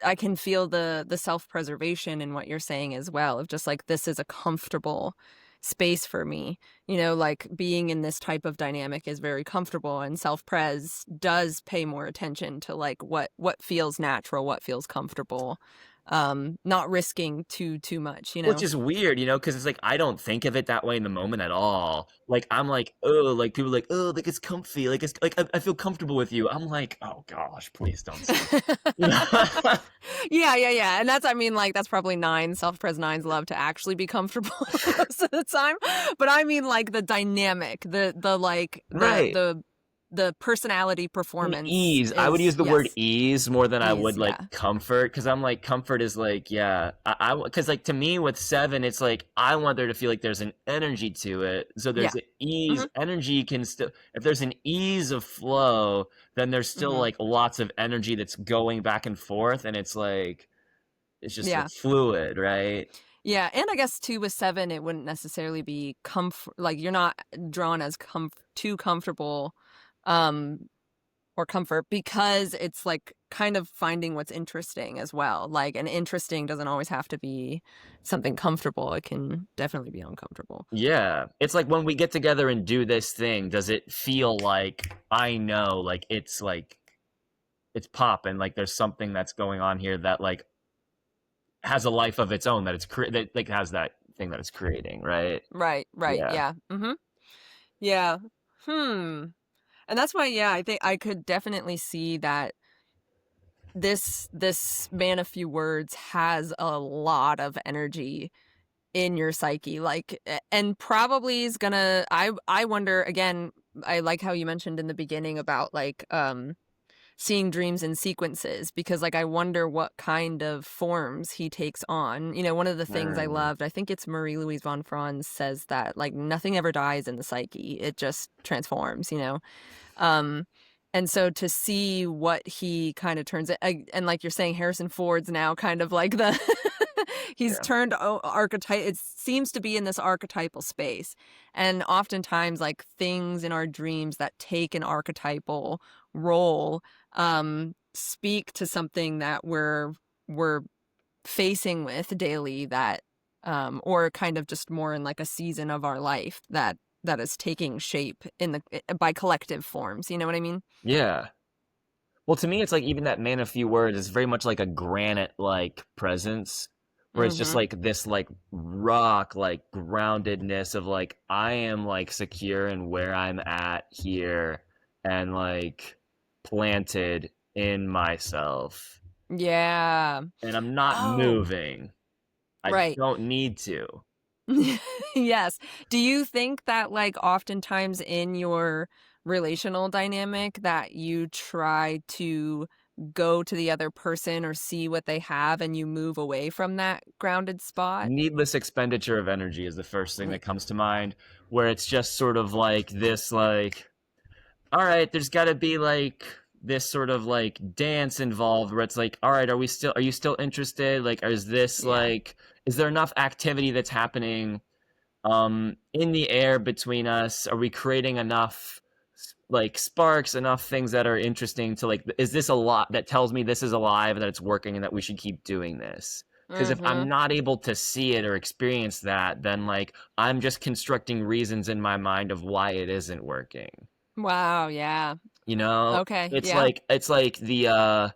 I can feel the self-preservation in what you're saying as well, of just like this is a comfortable space for me. You know, like being in this type of dynamic is very comfortable, and self-pres does pay more attention to like what feels natural, what feels comfortable. Not risking too much, you Which know. is weird, you know, because it's like I don't think of it that way in the moment at all. Like I'm like, oh, like people are like, oh, like it's comfy, like it's like I feel comfortable with you. I'm like, oh gosh, please don't say that. You know? Yeah, yeah, yeah. And that's, I mean, like, that's probably nine. Self-pres nines love to actually be comfortable most of the time. But I mean, like, the dynamic, the like, Right. the personality And performance ease. I would is, use the word yes, ease more than I ease, would like yeah. comfort because I'm like comfort is like yeah because like to me with seven it's like I want there to feel like there's an energy to it, so there's Yeah. an ease Hmm. energy can still if there's an ease of flow then there's still Hmm. like lots of energy that's going back and forth and it's like it's just like Yeah. fluid, right? Yeah. And I guess too, with seven, it wouldn't necessarily be like, you're not drawn as too comfortable, um, or comfort, because it's like kind of finding what's interesting as well. Like, and interesting doesn't always have to be something comfortable. It can definitely be uncomfortable. Yeah, it's like when we get together and do this thing, does it feel like I know like it's like it's popping, like there's something that's going on here that like has a life of its own, that that like has that thing that it's creating, right? Right. Yeah. Yeah. Yeah. Hmm. And that's why, yeah, I think I could definitely see that this man of few words has a lot of energy in your psyche, like, and probably is gonna, I wonder again, I like how you mentioned in the beginning about like seeing dreams in sequences, because like I wonder what kind of forms he takes on. One of the things I Mm, loved, I think it's Marie Louise von Franz, says that like nothing ever dies in the psyche, it just transforms. um, and so to see what he kind of turns it, and like you're saying, Harrison Ford's now kind of like the he's yeah. turned archetype. It seems to be in this archetypal space, and oftentimes like things in our dreams that take an archetypal role speak to something that we're facing with daily, that or kind of just more in like a season of our life that is taking shape in the by collective forms. You know what I mean? Yeah. Well, to me, it's like even that man of few words is very much like a granite like presence, where it's just Mm-hmm. like this like rock like groundedness of like I am like secure in where I'm at here and like planted in myself, Yeah. and I'm not Oh, moving. I right. don't need to. Yes. Do you think that like oftentimes in your relational dynamic that you try to go to the other person or see what they have and you move away from that grounded spot? Needless expenditure of energy is the first thing Mm, that comes to mind, where it's just sort of like this like all right, there's got to be like this sort of like dance involved where it's like, all right, are you still interested? Like, is this yeah. like, is there enough activity that's happening in the air between us? Are we creating enough like sparks, enough things that are interesting to like, is this a lot that tells me this is alive and that it's working and that we should keep doing this? Because if Mm-hmm. I'm not able to see it or experience that, then like I'm just constructing reasons in my mind of why it isn't working. Wow, yeah. You know, Okay, yeah. it's like the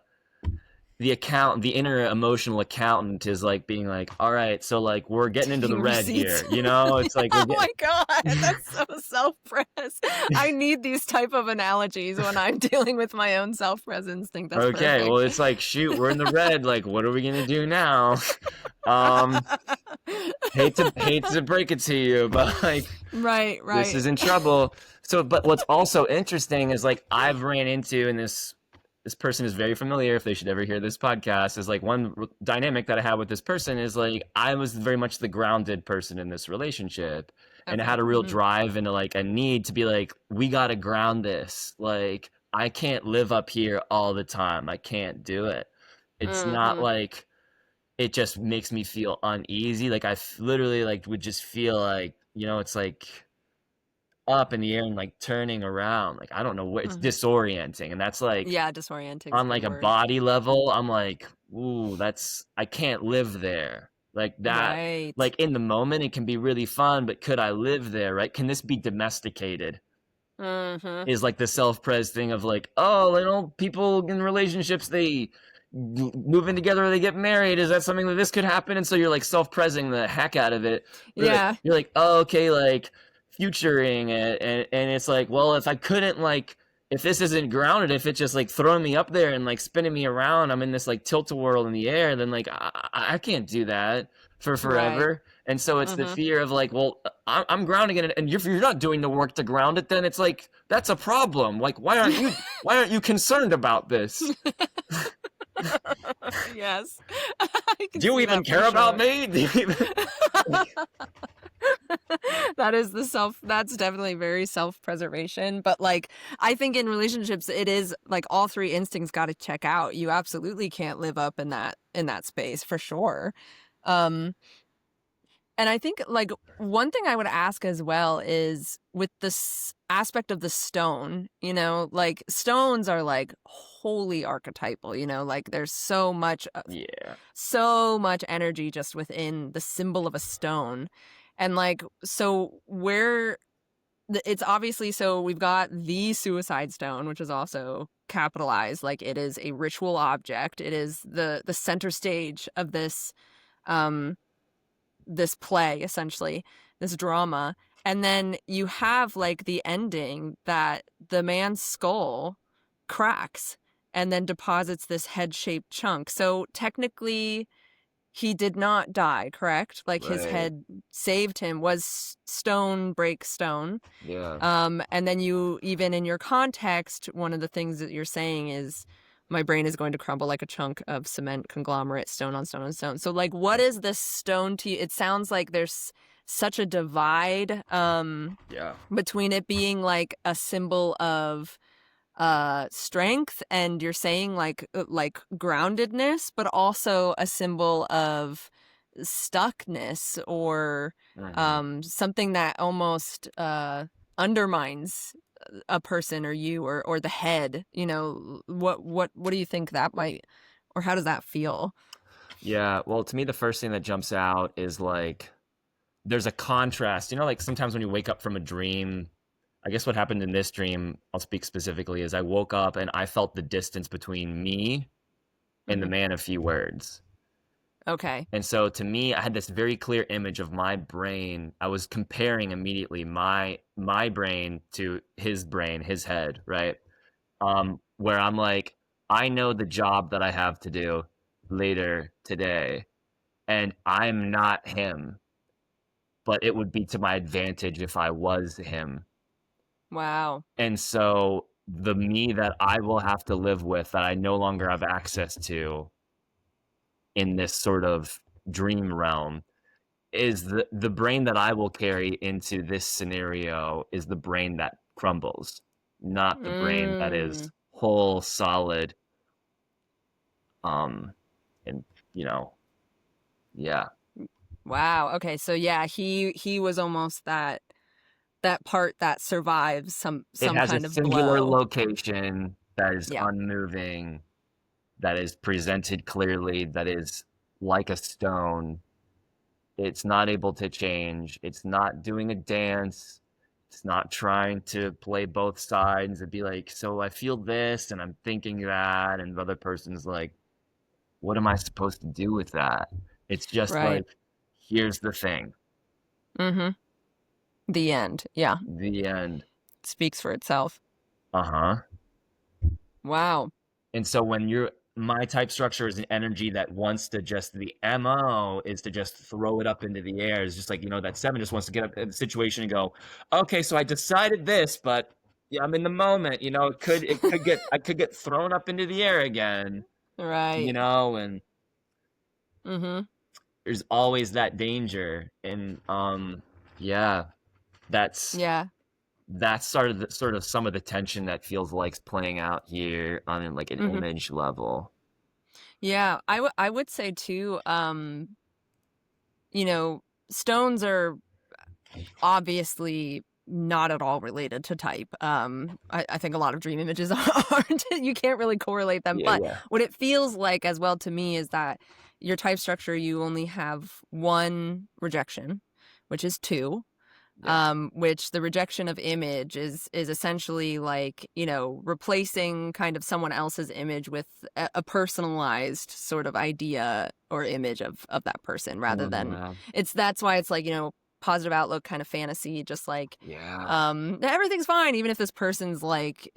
inner emotional accountant is like being like, all right, so like we're getting into the Taking red receipts. here, you know? It's like Oh we're getting my God, that's so self-pres. I need these type of analogies when I'm dealing with my own self-presence. Think that's okay, well perfect. it's like shoot, we're in the red, like what are we gonna do now? um hate to break it to you, but like Right, this right. is in trouble. So, but what's also interesting is like I've ran into, and this person is very familiar. If they should ever hear this podcast, is like one dynamic that I had with this person is like I was very much the grounded person in this relationship, and I Okay. had a real Hmm. drive and like a need to be like we got to ground this. Like I can't live up here all the time. I can't do it. It's not Hmm. like it just makes me feel uneasy. Like literally like would just feel like it's like up in the air and like turning around. Like I don't know what it's Hmm. disorienting. And that's like Yeah, disorienting's a on good like a word. body level, I'm like, ooh, that's I can't live there. Like that Right. like in the moment it can be really fun, but could I live there, right? Can this be domesticated? Hmm. Is like the self-pres thing of like, oh, people in relationships they move in together, they get married. Is that something that this could happen? And so you're like self-presing the heck out of it. But Yeah. you're like, oh, okay, like futuring it, and it's like, well, if I couldn't like, if this isn't grounded, if it's just like throwing me up there and like spinning me around, I'm in this like tilt-a-whirl in the air, then like I can't do that for Right. forever. And so it's the Hmm. fear of like, well, I'm grounding it, and if you're not doing the work to ground it, then it's like that's a problem. Like, why aren't you concerned about this? Yes. I can Do you see even that for care about sure. me? Do you even... That is that's definitely very self-preservation, but like I think in relationships it is like all three instincts got to check out. You absolutely can't live up in that space for sure. Um and I think like one thing I would ask as well is with this aspect of the stone, like stones are like wholly archetypal, like there's Yeah, so much energy just within the symbol of a stone. And like, so it's obviously, so we've got the suicide stone, which is also capitalized. Like, it is a ritual object. It is the center stage of um this play, essentially, this drama. And then you have like the ending that the man's skull cracks and then deposits this head-shaped chunk. So technically he did not die, correct? Like, his Right. head saved him, was stone break stone. Yeah. And then you, even in your context, one of the things that you're saying is, my brain is going to crumble like a chunk of cement conglomerate, stone on stone on stone. So, like, what is this stone to you? It sounds like there's such a divide Yeah. between it being like a symbol of strength, and you're saying like groundedness, but also a symbol of stuckness, or Hmm. something that almost undermines a person, or you, or the head. What do you think that might, or how does that feel? Yeah. Well, to me, the first thing that jumps out is like there's a contrast. Like sometimes when you wake up from a dream, I guess what happened in this dream, I'll speak specifically, is I woke up and I felt the distance between me and the Hmm. man of few words. Okay. And so to me, I had this very clear image of my brain. I was comparing immediately my brain to his brain, his head, right? Where I'm like, I know the job that I have to do later today, and I'm not him, but it would be to my advantage if I was him. Wow. And so the me that I will have to live with, that I no longer have access to in this sort of dream realm, is the brain that I will carry into this scenario is the brain that crumbles, not the brain that is Mm. whole, solid, um, and you know, yeah. Wow. Okay. So yeah, he was almost that part that survives It some has a kind of singular blow. location that is Yeah. unmoving, that is presented clearly, that is like a stone. It's not able to change. It's not doing a dance. It's not trying to play both sides and be like, so I feel this and I'm thinking that. And the other person's like, what am I supposed to do with that? It's just Right. like, here's the thing, Mm-hmm. The end. Yeah. the end. Speaks for itself. Uh huh. Wow. And so when my type structure is an energy that wants to just, the MO is to just throw it up into the air. It's just like, that seven just wants to get up in the situation and go, okay, so I decided this, but yeah, I'm in the moment, I could get thrown up into the air again, Right. and Mm-hmm. there's always that danger. And yeah, that's Yeah. that's sort of some of the tension that feels like playing out here on like an Mm-hmm. image level. Yeah. I would say too, you know, stones are obviously not at all related to type. I think a lot of dream images aren't. You can't really correlate them. Yeah, But yeah. what it feels like as well to me is that your type structure, you only have one rejection, which is two. Yeah. Which the rejection of image is essentially like, replacing kind of someone else's image with a personalized sort of idea or image of that person, rather than, Uh, that's why it's like, positive outlook kind of fantasy, just like yeah. everything's fine even if this person's like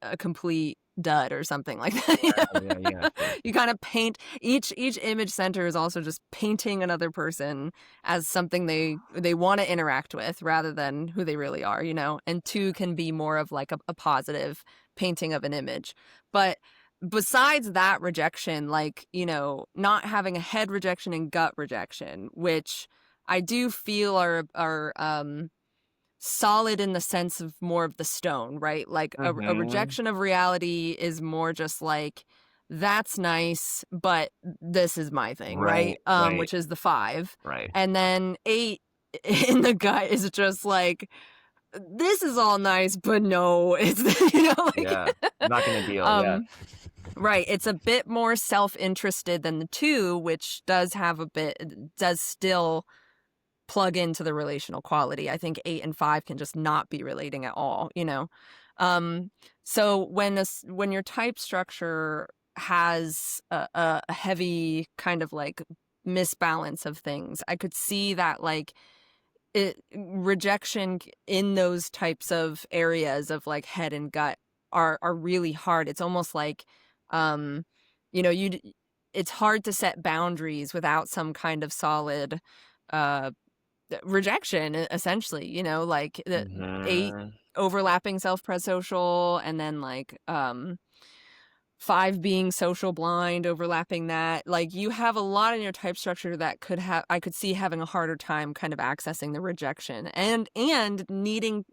a complete dud or something like that. Yeah, yeah, for You kind of paint each image center is also just painting another person as something they want to interact with rather than who they really are, and two can be more of like a positive painting of an image. But besides that rejection, like, not having a head rejection and gut rejection, which I do feel are solid in the sense of more of the stone, right? Like a Mhm. rejection of reality is more just like, that's nice, but this is my thing, right? Right, right, Which is the five. right. And then eight in the gut is just like, this is all nice, but no, it's Yeah. Not gonna deal, yeah. um right. It's a bit more self-interested than the two, which does still plug into the relational quality. I think eight and five can just not be relating at all. Um, so when your type structure has a heavy kind of like misbalance of things, I could see that like rejection in those types of areas of like head and gut are really hard. It's almost like, um, you know, it's hard to set boundaries without some kind of solid, uh, rejection, essentially, you know, like the 8 Hmm. overlapping self-presocial, and then like 5 being social blind, overlapping that. Like you have a lot in your type structure that I could see having a harder time kind of accessing the rejection, and needing,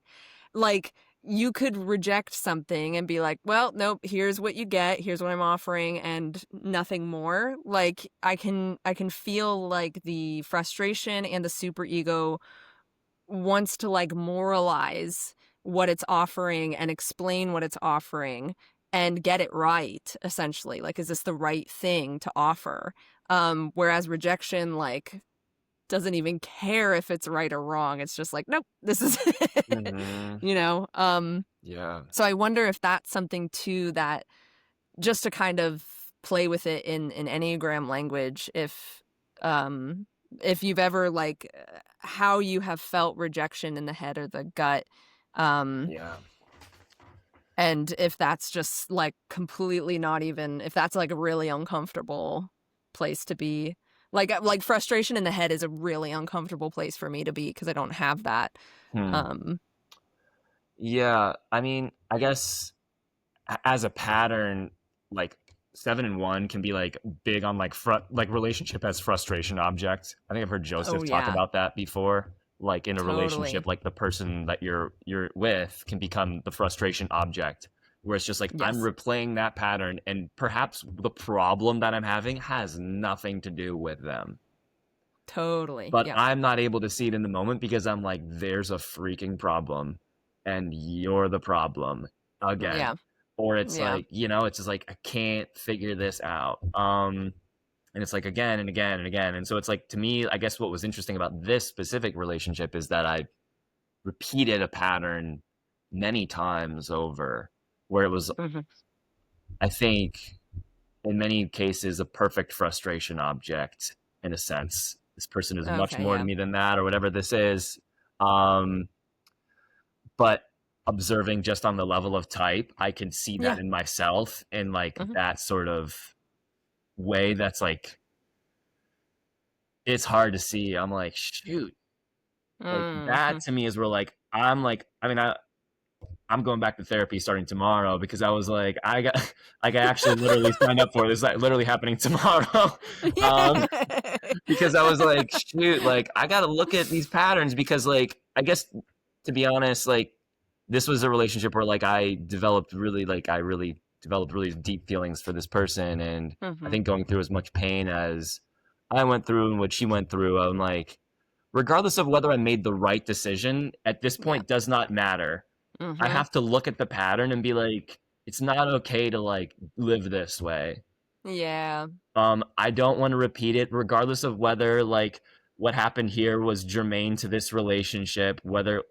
like, you could reject something and be like, well, nope, here's what you get, here's what I'm offering, and nothing more. Like I can feel like the frustration and the superego wants to like moralize what it's offering and explain what it's offering and get it right, essentially. Like, is this the right thing to offer? Whereas rejection, like, doesn't even care if it's right or wrong. It's just like, nope, this is it. Hmm. You know? Yeah. So I wonder if that's something too, that just to kind of play with it in Enneagram language, if you've ever like how you have felt rejection in the head or the gut, um Yeah. and if that's just like completely not even, if that's like a really uncomfortable place to be. Like frustration in the head is a really uncomfortable place for me to be because I don't have that. Hmm. um Yeah. I mean, I guess as a pattern, like 7 and 1 can be like big on like like relationship as frustration object. I think I've heard oh Joseph talk yeah, about that before. Like in a totally. relationship, like the person that you're with can become the frustration object. Where it's just like I'm Yes, replaying that pattern, and perhaps the problem that I'm having has nothing to do with them. totally. But Yeah. I'm not able to see it in the moment because I'm like, there's a freaking problem, and you're the problem again. Yeah. Or it's Yeah. like, it's just like I can't figure this out. And it's like again and again and again. And so it's like to me, I guess what was interesting about this specific relationship is that I repeated a pattern many times over where it was, Hmm. I think, in many cases, a perfect frustration object in a sense. This person is much Okay. more to Yeah. me than that, or whatever this is. Um, but observing just on the level of type, I can see that Yeah. in myself in like Hmm. that sort of way that's like it's hard to see. I'm like, shoot. Like that Hmm. to me is where like I mean I'm going back to therapy starting tomorrow because I was like I got like I actually literally signed up for it. This is like literally happening tomorrow. um Yeah. because I was like, shoot, like I got to look at these patterns because, like, I guess to be honest, like this was a relationship where I really developed really deep feelings for this person, and I Hmm. think going through as much pain as I went through and what she went through, I'm like, regardless of whether I made the right decision at this Yeah. point, does not matter. I Hmm. have to look at the pattern and be like, it's not okay to like live this way. Yeah. I don't want to repeat it, regardless of whether like what happened here was germane to this relationship, whether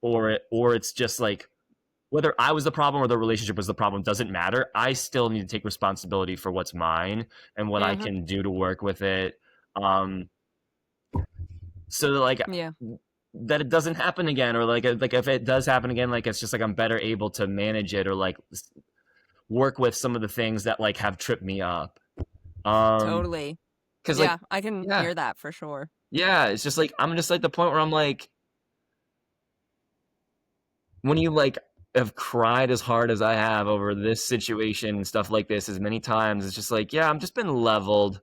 or it's just like whether I was the problem or the relationship was the problem doesn't matter. I still need to take responsibility for what's mine and what I Hmm. can do to work with it. Um, so that, like Yeah. that it doesn't happen again, or like if it does happen again, like it's just like I'm better able to manage it or like work with some of the things that like have tripped me up. Um, Totally. because like Yeah. I can yeah, hear that for sure. yeah, it's just like I'm just like the point where I'm like, when you like have cried as hard as I have over this situation and stuff like this as many times, it's just like, yeah, I'm just been leveled,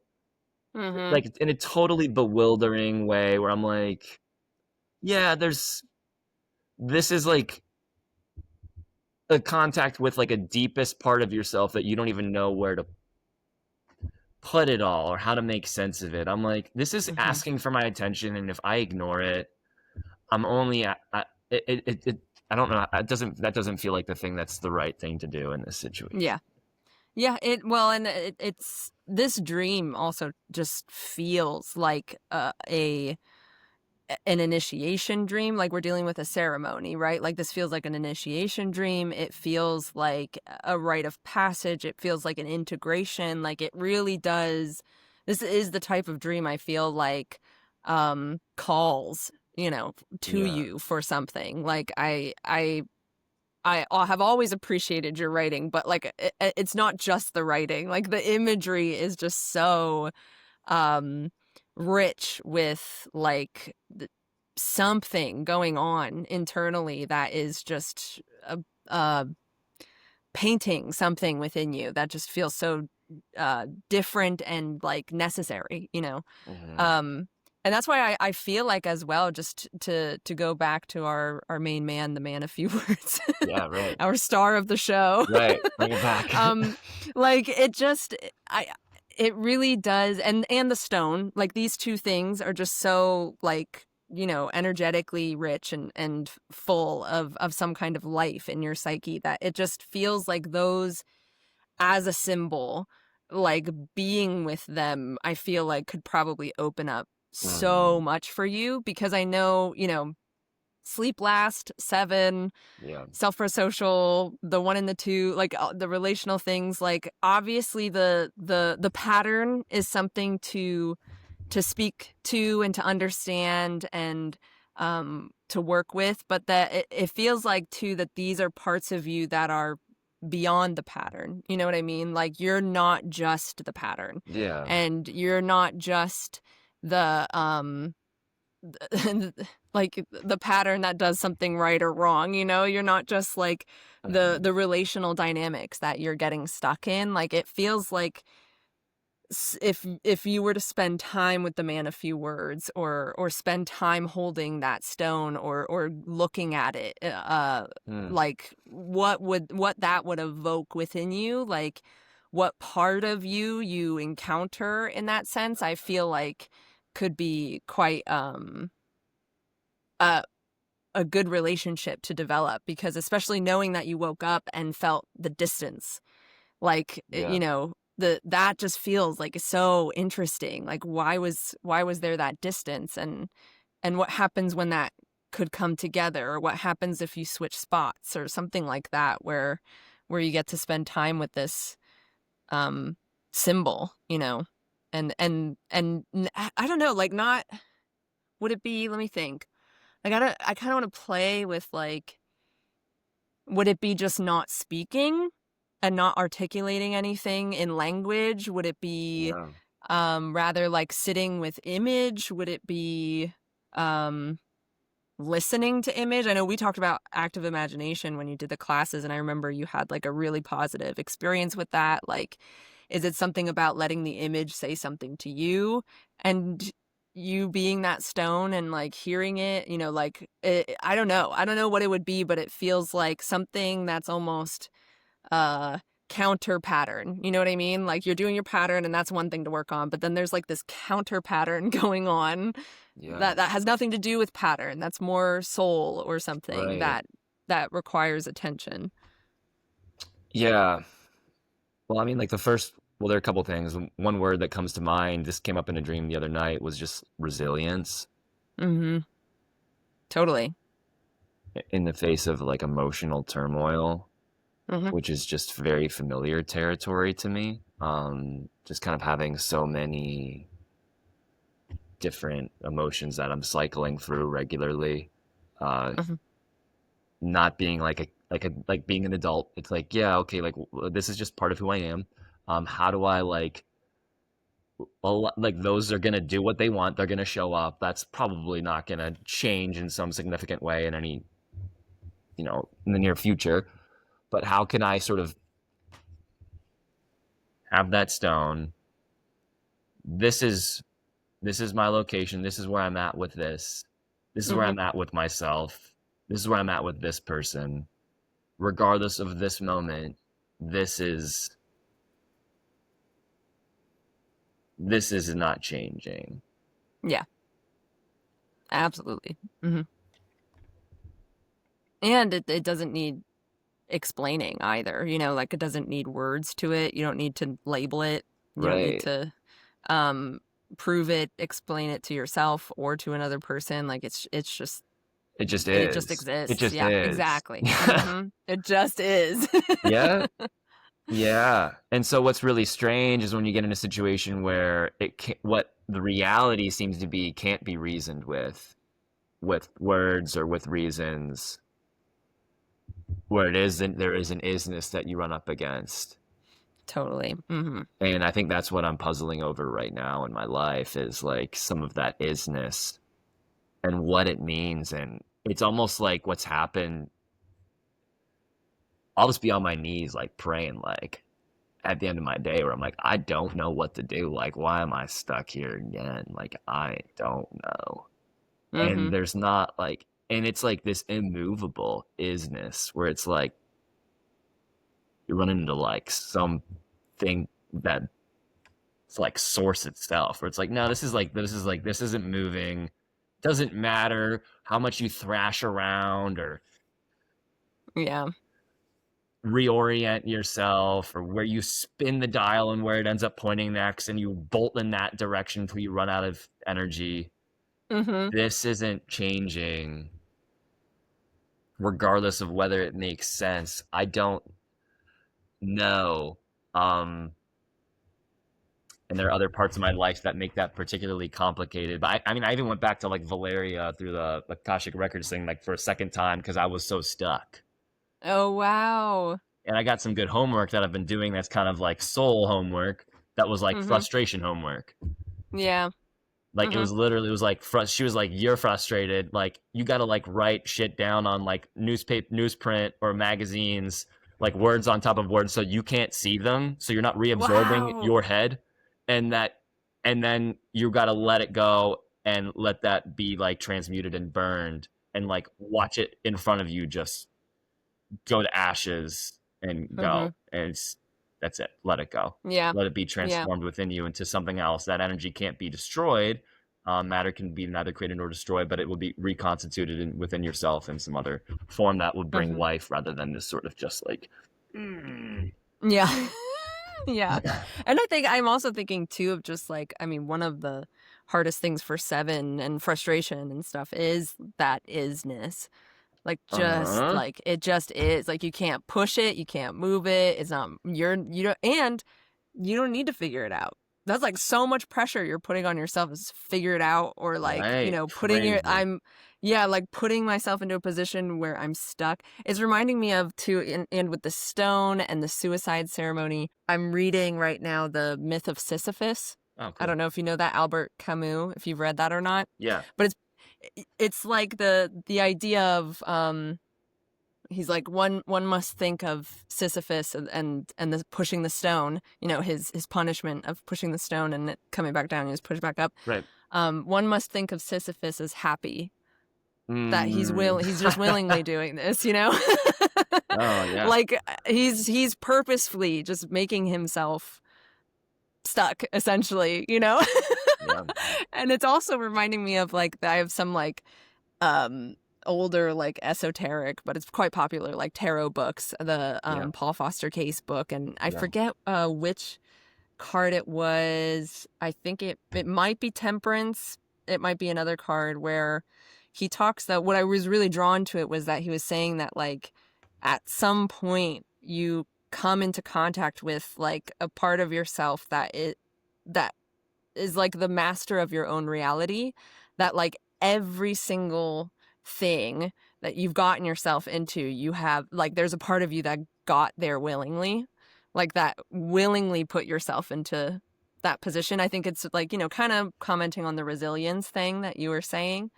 Hmm. like in a totally bewildering way where I'm like, yeah, this is like a contact with like a deepest part of yourself that you don't even know where to put it all or how to make sense of it. I'm like, this is Hmm. asking for my attention, and if I ignore it, I'm only I don't know. That doesn't feel like the thing that's the right thing to do in this situation. Yeah. Yeah. And it's this dream also just feels like an initiation dream, like we're dealing with a ceremony, right? Like this feels like an initiation dream. It feels like a rite of passage. It feels like an integration. Like it really does. This is the type of dream I feel like calls, to Yeah. you for something. Like I have always appreciated your writing, but like it's not just the writing. Like the imagery is just so um rich with like something going on internally that is just uh painting something within you that just feels so different and like necessary. Hmm. um and that's why I feel like as well, just to go back to our main man, the man of few words, Yeah, right. our star of the show. Right. Bring it back. um like it really does. And the stone, like these two things are just so like energetically rich and full of some kind of life in your psyche, that it just feels like those as a symbol, like being with them, I feel like could probably open up so Hmm. much for you, because I know, sleep last, 7, Yeah. self-prosocial, the 1 and the 2, like the relational things, like obviously the pattern is something to speak to and to understand and to work with, but that it feels like too that these are parts of you that are beyond the pattern. You know what I mean? Like you're not just the pattern, Yeah. and you're not just the like the pattern that does something right or wrong. You're not just like the Hmm. the relational dynamics that you're getting stuck in. Like it feels like if you were to spend time with the man of few words, or spend time holding that stone, or looking at it, Mm. like what that would evoke within you, like what part of you encounter in that sense, I feel like could be quite a a good relationship to develop, because especially knowing that you woke up and felt the distance, like Yeah. that just feels like so interesting. Like why was there that distance, and what happens when that could come together, or what happens if you switch spots or something like that, where you get to spend time with this um symbol, and I don't know, like, not, would it be, let me think, I kind of want to play with, like, would it be just not speaking and not articulating anything in language? Would it be Yeah. rather like sitting with image? Would it be um listening to image? I know we talked about active imagination when you did the classes, and I remember you had like a really positive experience with that. Like, is it something about letting the image say something to you, and you being that stone and like hearing it, like I don't know. I don't know what it would be, but it feels like something that's almost uh counter pattern. You know what I mean? Like you're doing your pattern and that's one thing to work on, but then there's like this counter pattern going on Yeah. that has nothing to do with pattern. That's more soul or something Right. that requires attention. Yeah. Well, I mean, like there are a couple things. One word that comes to mind, this came up in a dream the other night, was just resilience Mhm. Totally. in the face of like emotional turmoil, Mhm. which is just very familiar territory to me. Just kind of having so many different emotions that I'm cycling through regularly. Uh, Mhm. Not being like being an adult. It's like, yeah, okay, like this is just part of who I am. How do I like those are gonna do what they want. They're gonna show up. That's probably not gonna change in some significant way in any, in the near future. But how can I sort of have that stone? This is this is my location. This is where I'm at with this. This is where Mhm. I'm at with myself. This is where I'm at with this person. Regardless of this moment, this is this is not changing. Yeah, absolutely. Mhm. And it doesn't need explaining either, like it doesn't need words to it. You don't need to label it. You don't need Right. to um prove it, explain it to yourself or to another person. Like It just it just is. It exists. just Yeah, is. exactly. It just is. Yeah. Yeah. And so what's really strange is when you get in a situation where what the reality seems to be can't be reasoned with words or with reasons, where there is an isness that you run up against. Totally. And I think that's what I'm puzzling over right now in my life, is like some of that isness and what it means. And it's almost like what's happened. I'll just be on my knees, like praying, like at the end of my day, where I'm like, I don't know what to do. Like, why am I stuck here again? Like, I don't know. And Mm-hmm. there's not like, and it's like this immovable isness where it's like you're running into like something that it's like source itself, where it's like, no, this isn't moving. Doesn't matter how much you thrash around or Yeah. reorient yourself or where you spin the dial and where it ends up pointing next, and you bolt in that direction until you run out of energy. Mm-hmm. This isn't changing regardless of whether it makes sense. I don't know. And there are other parts of my life that make that particularly complicated. But I mean, I even went back to like Valeria through the Akashic Records thing, like for a second time, because I was so stuck. Oh, wow. And I got some good homework that I've been doing that's kind of like soul homework that was like Mm-hmm. frustration homework. Yeah. Like Mm-hmm. it was like she was like, you're frustrated, like you got to like write shit down on like newsprint or magazines, like words on top of words, so you can't see them, so you're not reabsorbing Wow. your head. And that, and then you got to let it go and let that be like transmuted and burned, and like watch it in front of you just go to ashes and Mm-hmm. go. And that's it. Let it go. Yeah. Let it be Yeah. transformed within you into something else. That energy can't be destroyed. Matter can be neither created nor destroyed, but it will be reconstituted within yourself in some other form that would bring Mm-hmm. life, rather than this sort of just like, mm. Yeah. Yeah. And I think I'm also thinking too of just like, I mean, one of the hardest things for seven and frustration and stuff is that isness. Like just Uh-huh. like it just is. Like you can't push it, you can't move it. It's not you don't, and you don't need to figure it out. That's like so much pressure you're putting on yourself is figure it out, or like, Right. putting Crazy. like putting myself into a position where I'm stuck. It's reminding me of too, and with the stone and the suicide ceremony. I'm reading right now The Myth of Sisyphus. Oh, I cool. don't know if you know that, Albert Camus, if you've read that or not. Yeah. But it's like the idea of he's like one must think of Sisyphus and the pushing the stone, his punishment of pushing the stone and it coming back down and he's pushed back up. Right. One must think of Sisyphus as happy, that Mm. he's just willingly doing this, Oh, yeah. like he's purposefully just making himself stuck essentially, Yeah. And it's also reminding me of like I have some like um older like esoteric, but it's quite popular, like tarot books, the Yeah. Paul Foster Case book, and I Yeah. forget which card it was. I think it might be Temperance. It might be another card where he talks that what I was really drawn to it was that he was saying that like at some point you come into contact with like a part of yourself that is like the master of your own reality, that like every single thing that you've gotten yourself into, you have like there's a part of you that got there willingly, like that willingly put yourself into that position. I think it's like, kind of commenting on the resilience thing that you were saying.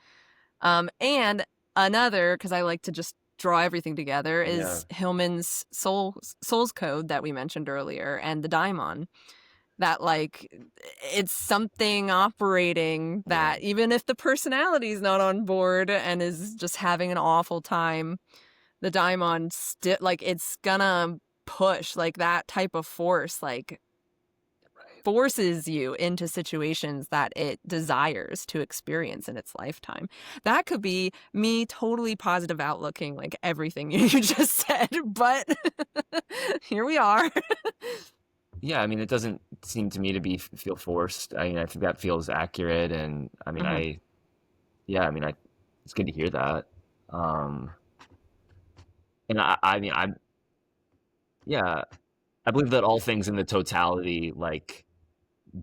And another, because I like to just draw everything together, Yeah. is Hillman's Soul's Code that we mentioned earlier, and the daimon, that like it's something operating Yeah. that even if the personality's not on board and is just having an awful time, the daimon still like it's gonna push, like that type of force like Right. forces you into situations that it desires to experience in its lifetime. That could be me totally positive outlooking like everything you just said, but here we are. Yeah, I mean, it doesn't seem to me to be feel forced. I mean, I think that feels accurate, and I mean, Hmm. yeah, I mean, it's good to hear that. Um, and I mean, yeah, I believe that all things in the totality like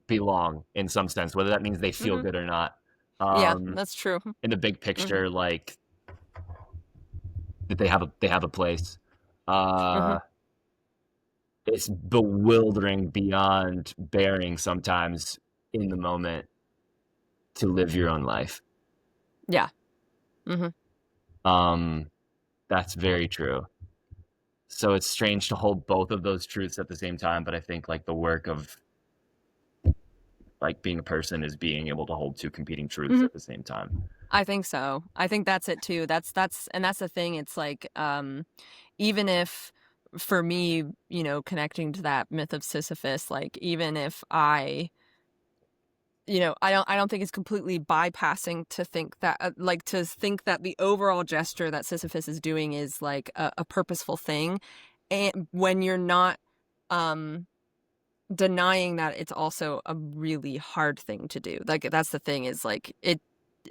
belong in some sense, whether that means they feel Hmm. good or not. Yeah, Um, that's true. in the big Hmm. picture, like that they have a place. Hmm. Uh, it's bewildering beyond bearing sometimes in the moment to live your own life. Yeah. Hmm. Um, that's very true. So it's strange to hold both of those truths at the same time, but I think like the work of like being a person is being able to hold two competing truths Hmm. at the same time. I think so. I think that's it too. That's the thing. It's like, even if for me, connecting to that myth of Sisyphus, like even if I don't think it's completely bypassing to think that, to think that the overall gesture that Sisyphus is doing is like a purposeful thing, and when you're not, um denying that it's also a really hard thing to do. Like that's the thing, is like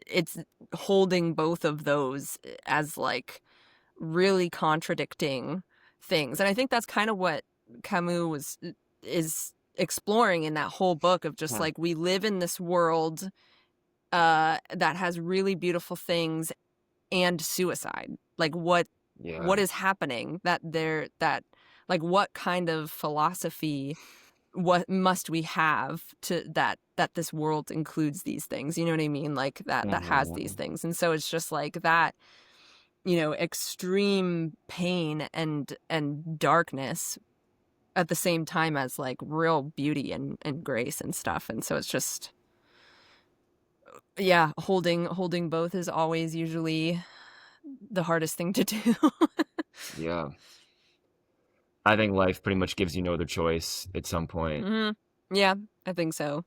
it's holding both of those as like really contradicting things. And I think that's kind of what Camus is exploring in that whole book, of just Hmm. like we live in this world that has really beautiful things and suicide. Like what Yeah. is happening, that like what kind of philosophy, what must we have to that this world includes these things, you know what I mean, like that has these Hmm. things. And so it's just like that, extreme pain and darkness at the same time as like real beauty and grace and stuff. And so it's just, yeah, holding both is always usually the hardest thing to do. Yeah. I think life pretty much gives you no other choice at some point. Hmm. Yeah, I think so.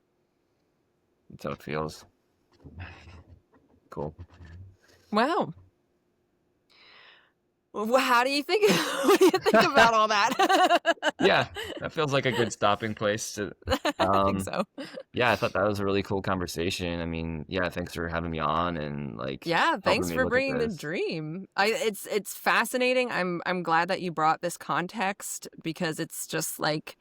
That's how it feels. Cool. Wow. How do you think what do you think about all that? Yeah, that feels like a good stopping place to. I think Um, so. yeah, I thought that was a really cool conversation. I mean, yeah, thanks for having me on and like Yeah, helping thanks me for look at bringing the this. dream. It's fascinating. I'm glad that you brought this context, because it's just like,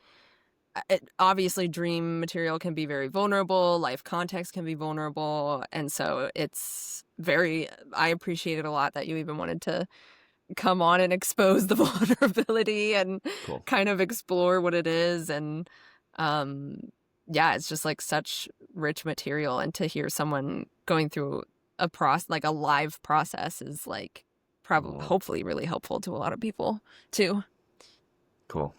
obviously dream material can be very vulnerable, life context can be vulnerable, and so it's very, I appreciate it a lot that you even wanted to come on and expose the vulnerability and Cool. kind of explore what it is. And um yeah, it's just like such rich material, and to hear someone going through a process, like a live process, is like probably Oh, hopefully really helpful to a lot of people too. cool.